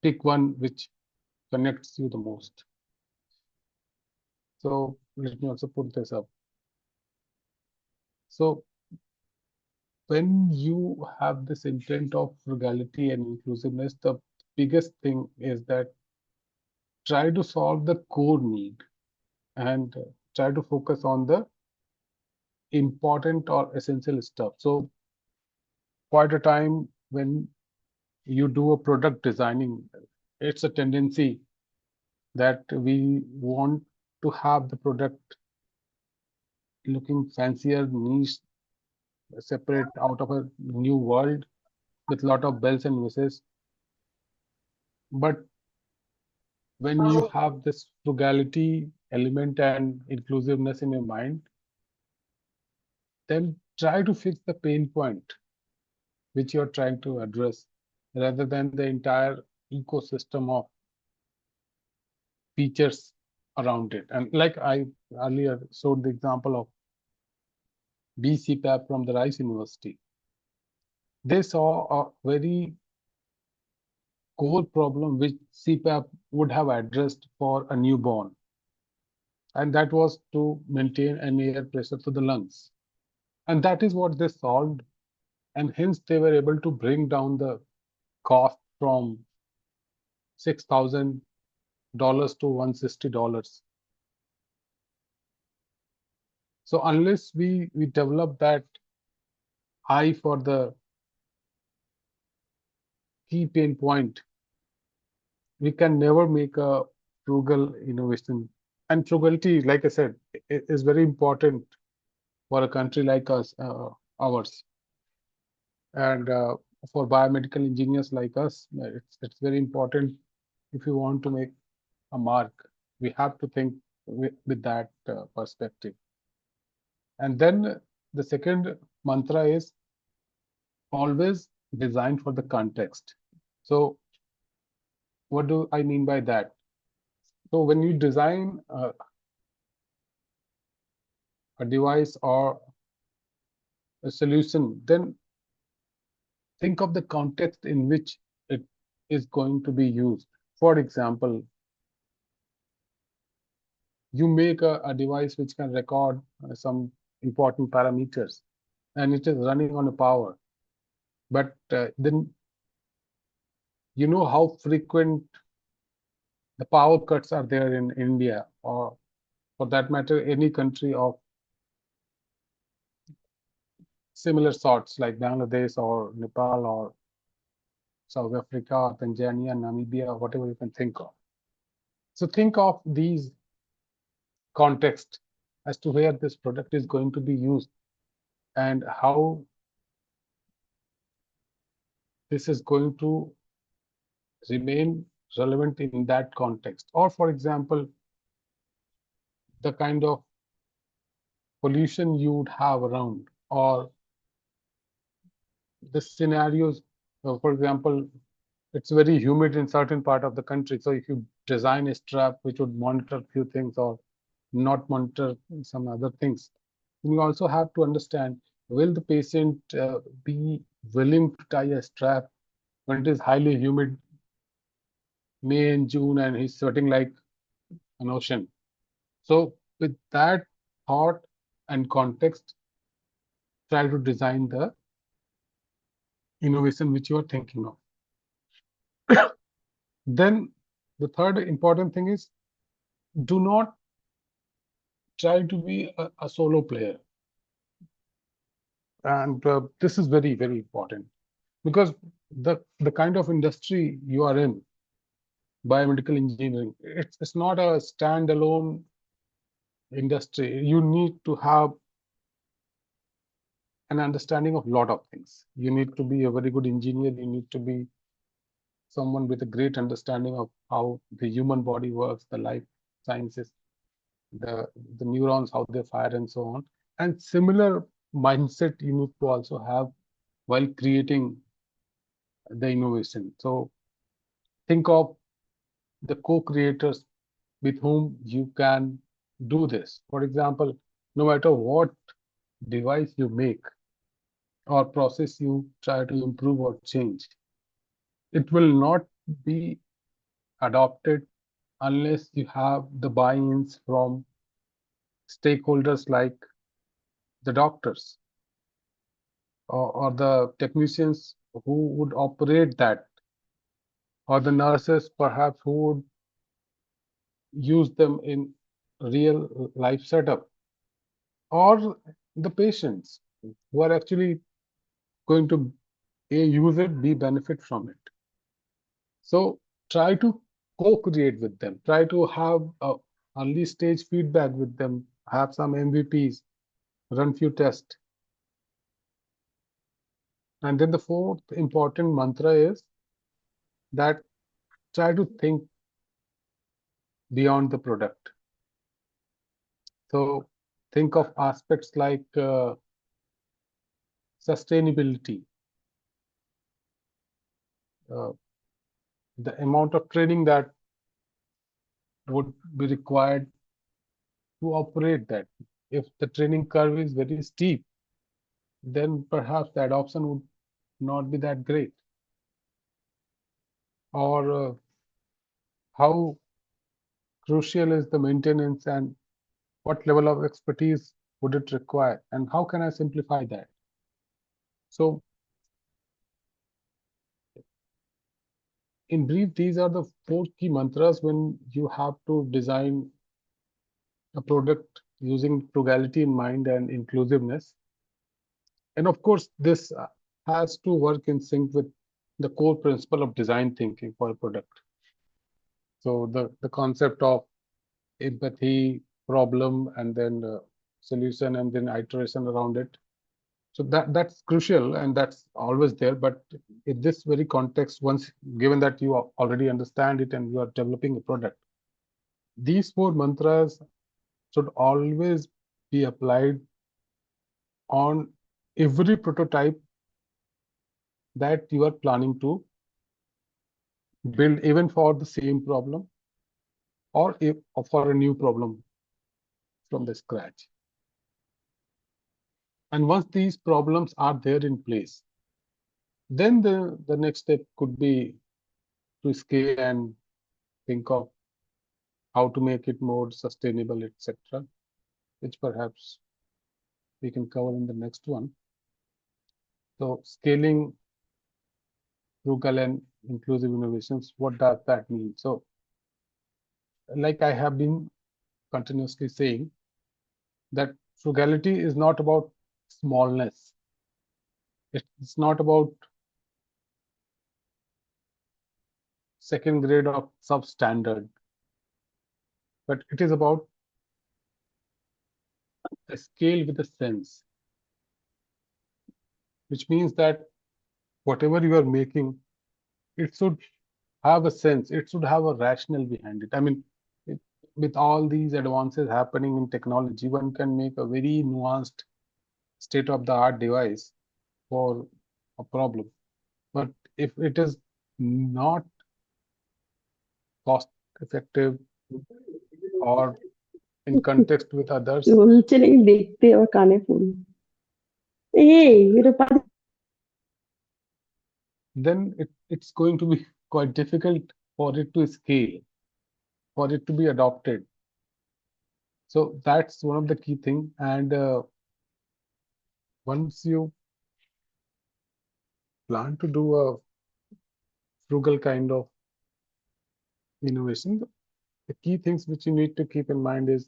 pick one which connects you the most. So let me also put this up. So when you have this intent of frugality and inclusiveness, the biggest thing is that try to solve the core need and try to focus on the important or essential stuff. So quite a time when you do a product designing, it's a tendency that we want to have the product looking fancier, niche, separate out of a new world with a lot of bells and whistles. But when you have this frugality element and inclusiveness in your mind, then try to fix the pain point which you're trying to address, rather than the entire ecosystem of features around it. And like I earlier showed the example of BCPAP from the Rice University, they saw a very core problem which CPAP would have addressed for a newborn, and that was to maintain an air pressure to the lungs. And that is what they solved, and hence they were able to bring down the cost from $6,000 to $160. So unless we develop that eye for the key pain point, we can never make a frugal innovation. And frugality, like I said, is very important for a country like us, ours. And for biomedical engineers like us, it's very important. If you want to make a mark, we have to think with that perspective. And then the second mantra is always design for the context. So what do I mean by that? So when you design a device or a solution, then think of the context in which it is going to be used. For example, you make a device which can record some important parameters, and it is running on a power. But then you know how frequent the power cuts are there in India, or for that matter, any country of similar sorts like Bangladesh or Nepal or South Africa or Tanzania, Namibia, whatever you can think of. So think of these context as to where this product is going to be used and how this is going to remain relevant in that context. Or for example, the kind of pollution you would have around, or the scenarios, for example, it's very humid in certain part of the country. So if you design a strap which would monitor few things or not monitor some other things, you also have to understand, will the patient be willing to tie a strap when it is highly humid May and June and he's sweating like an ocean? So with that thought and context, try to design the innovation which you are thinking of. Then the third important thing is, do not try to be a solo player. And this is very, very important, because the kind of industry you are in, biomedical engineering, it's not a standalone industry. You need to have an understanding of a lot of things. You need to be a very good engineer. You need to be someone with a great understanding of how the human body works, the life sciences, the neurons, how they fire, and so on. And similar mindset you need to also have while creating the innovation. So think of the co-creators with whom you can do this. For example, no matter what device you make or process you try to improve or change, it will not be adopted unless you have the buy-ins from stakeholders like the doctors or the technicians who would operate that, or the nurses perhaps who would use them in real life setup, or the patients who are actually going to A, use it, B, benefit from it. So try to co-create with them, try to have early stage feedback with them, have some MVPs, run few tests. And then the fourth important mantra is that try to think beyond the product. So think of aspects like sustainability, the amount of training that would be required to operate that. If the training curve is very steep, then perhaps the adoption would not be that great. Or how crucial is the maintenance, and what level of expertise would it require, and how can I simplify that? So in brief, these are the four key mantras when you have to design a product using frugality in mind and inclusiveness. And of course, this has to work in sync with the core principle of design thinking for a product. So the concept of empathy, problem, and then solution, and then iteration around it. So that's crucial, and that's always there. But in this very context, once given that you already understand it and you are developing a product, these four mantras should always be applied on every prototype that you are planning to build, even for the same problem or for a new problem from the scratch. And once these problems are there in place, then the next step could be to scale and think of how to make it more sustainable, etc., which perhaps we can cover in the next one. So scaling frugal and inclusive innovations. What does that mean? So, like I have been continuously saying, that frugality is not about smallness. It's not about second grade of substandard, but it is about a scale with a sense, which means that whatever you are making, it should have a sense, it should have a rationale behind it. I mean, with all these advances happening in technology, one can make a very nuanced state-of-the-art device for a problem. But if it is not cost effective or in context with others, বলছে নাকি দেখতে আবার কানে phone এই এটা then it's going to be quite difficult for it to scale, for it to be adopted. So that's one of the key thing. And once you plan to do a frugal kind of innovation, the key things which you need to keep in mind is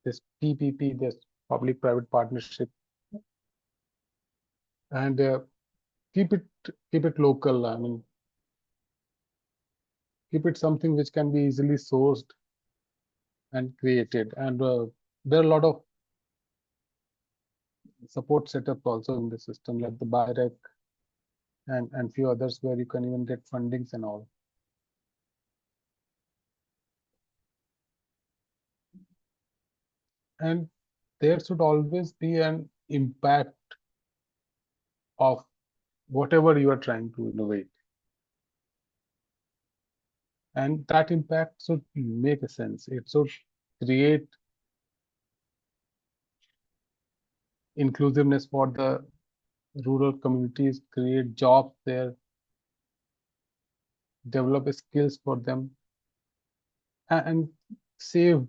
this PPP, this public-private partnership, and keep it local. I mean, keep it something which can be easily sourced and created. And there are a lot of support setup also in the system, like the BIREC and few others, where you can even get fundings and all. And there should always be an impact of whatever you are trying to innovate. And that impact should make a sense. It should create inclusiveness for the rural communities, create jobs there, develop skills for them, and save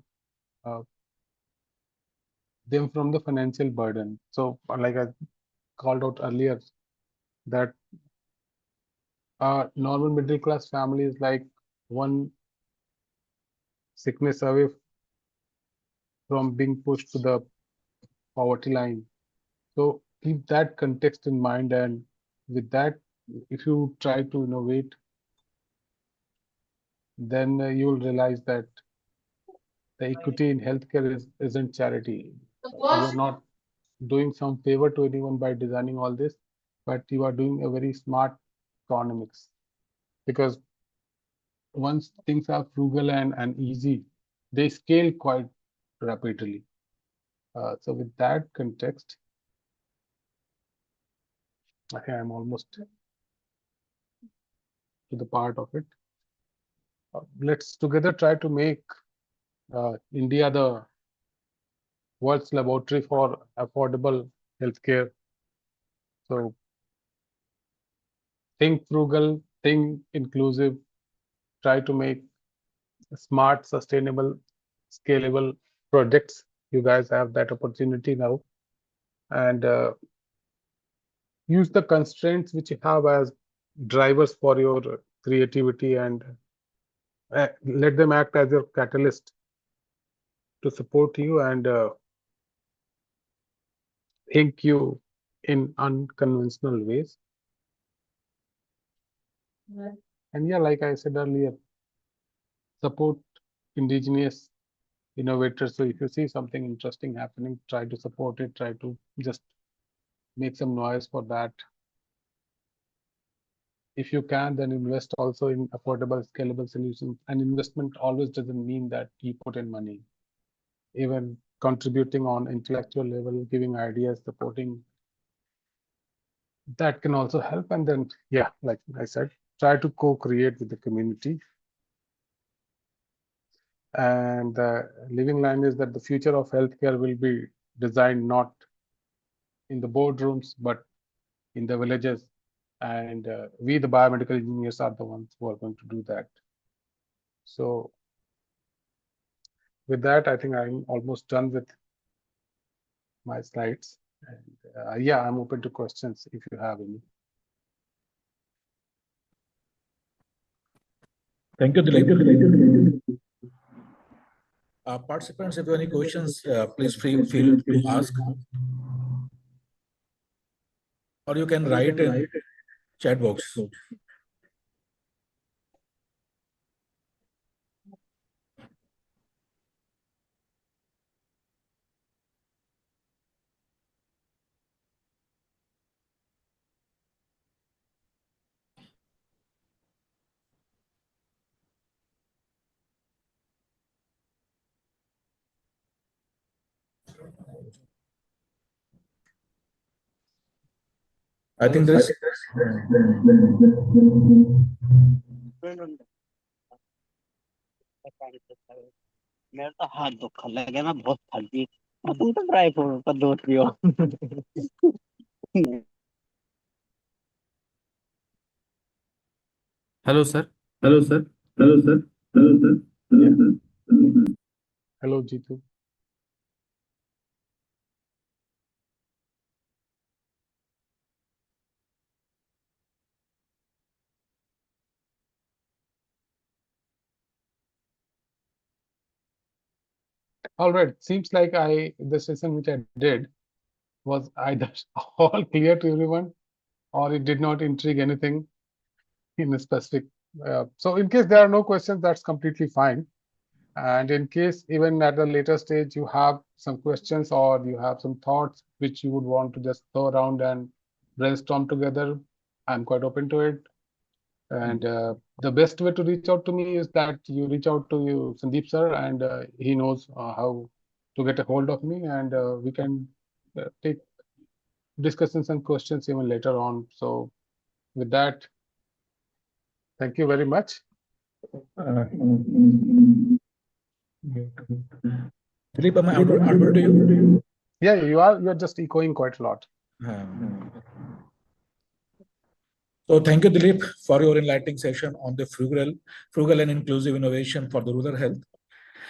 them from the financial burden. So, like I called out earlier, that a normal middle class family is like one sickness away from being pushed to the poverty line. So keep that context in mind, and with that, if you try to innovate, then you will realize that the equity in healthcare isn't charity. You are not doing some favor to anyone by designing all this, but you are doing a very smart economics. Because once things are frugal and easy, they scale quite rapidly. So with that context, I think I'm almost to the part of it. Let's together try to make India the world's laboratory for affordable healthcare. So think frugal, think inclusive, try to make smart, sustainable, scalable projects. You guys have that opportunity now, and use the constraints which you have as drivers for your creativity, and let them act as your catalyst to support you and think you in unconventional ways. And yeah, like I said earlier, support indigenous innovators. So if you see something interesting happening, try to support it, try to just make some noise for that. If you can, then invest also in affordable, scalable solutions. And investment always doesn't mean that you put in money. Even contributing on intellectual level, giving ideas, supporting, that can also help. And then, yeah, like I said, try to co-create with the community. And the living line is that the future of healthcare will be designed not in the boardrooms, but in the villages. And we, the biomedical engineers, are the ones who are going to do that. So with that, I think I'm almost done with my slides. And yeah, I'm open to questions if you have any. Thank you, Dilip. Participants, if you have any questions, please feel to ask, or you can write in chat box. I think there is. मेरा तो हाथ दुखने लगे मैं बहुत थक गई तुम तो ड्राई फ्रूट का दूध पियो Hello, sir. Hello, Jitu. All right. Seems like the session which I did was either all clear to everyone or it did not intrigue anything in a specific. So in case there are no questions, that's completely fine. And in case even at a later stage you have some questions or you have some thoughts which you would want to just throw around and brainstorm together, I'm quite open to it. And the best way to reach out to me is that you reach out to Sandeep sir, and he knows how to get a hold of me, and we can take discussions and questions even later on. So with that, thank you very much. Dilip, am I audible to you? Yeah, you are. You're just echoing quite a lot. So thank you, Dilip, for your enlightening session on the frugal and inclusive innovation for the rural health.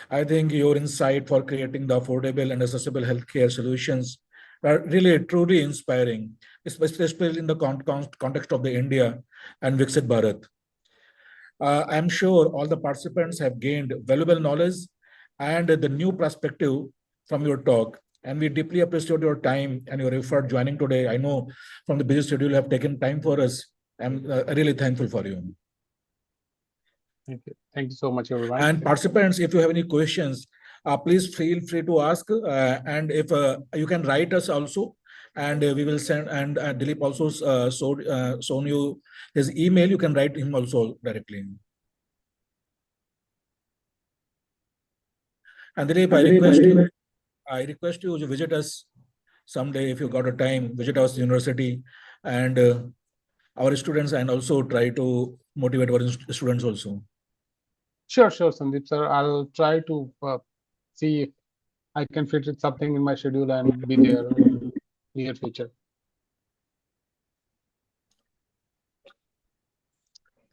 I think your insight for creating the affordable and accessible healthcare solutions are really truly inspiring, especially in the context of the India and Viksit Bharat. I'm sure all the participants have gained valuable knowledge and the new perspective from your talk. And we deeply appreciate your time and your effort joining today. I know from the busy schedule you have taken time for us. I'm really thankful for you. Thank you. Thank you so much, everyone. And participants, if you have any questions, please feel free to ask. And if you can write us also, and we will send. And Dilip also shown you his email. You can write him also directly. And Dilip, I request you to visit us someday if you got a time. Visit our university and our students, and also try to motivate our students also. Sure, Sandeep sir. I'll try to see if I can fit something in my schedule and be there in near future.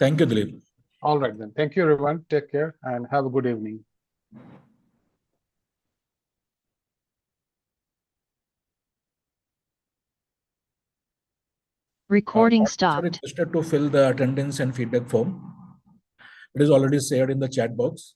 Thank you, Dilip. All right then. Thank you, everyone. Take care and have a good evening. Recording Sorry, stopped. requested to fill the attendance and feedback form. It is already shared in the chat box.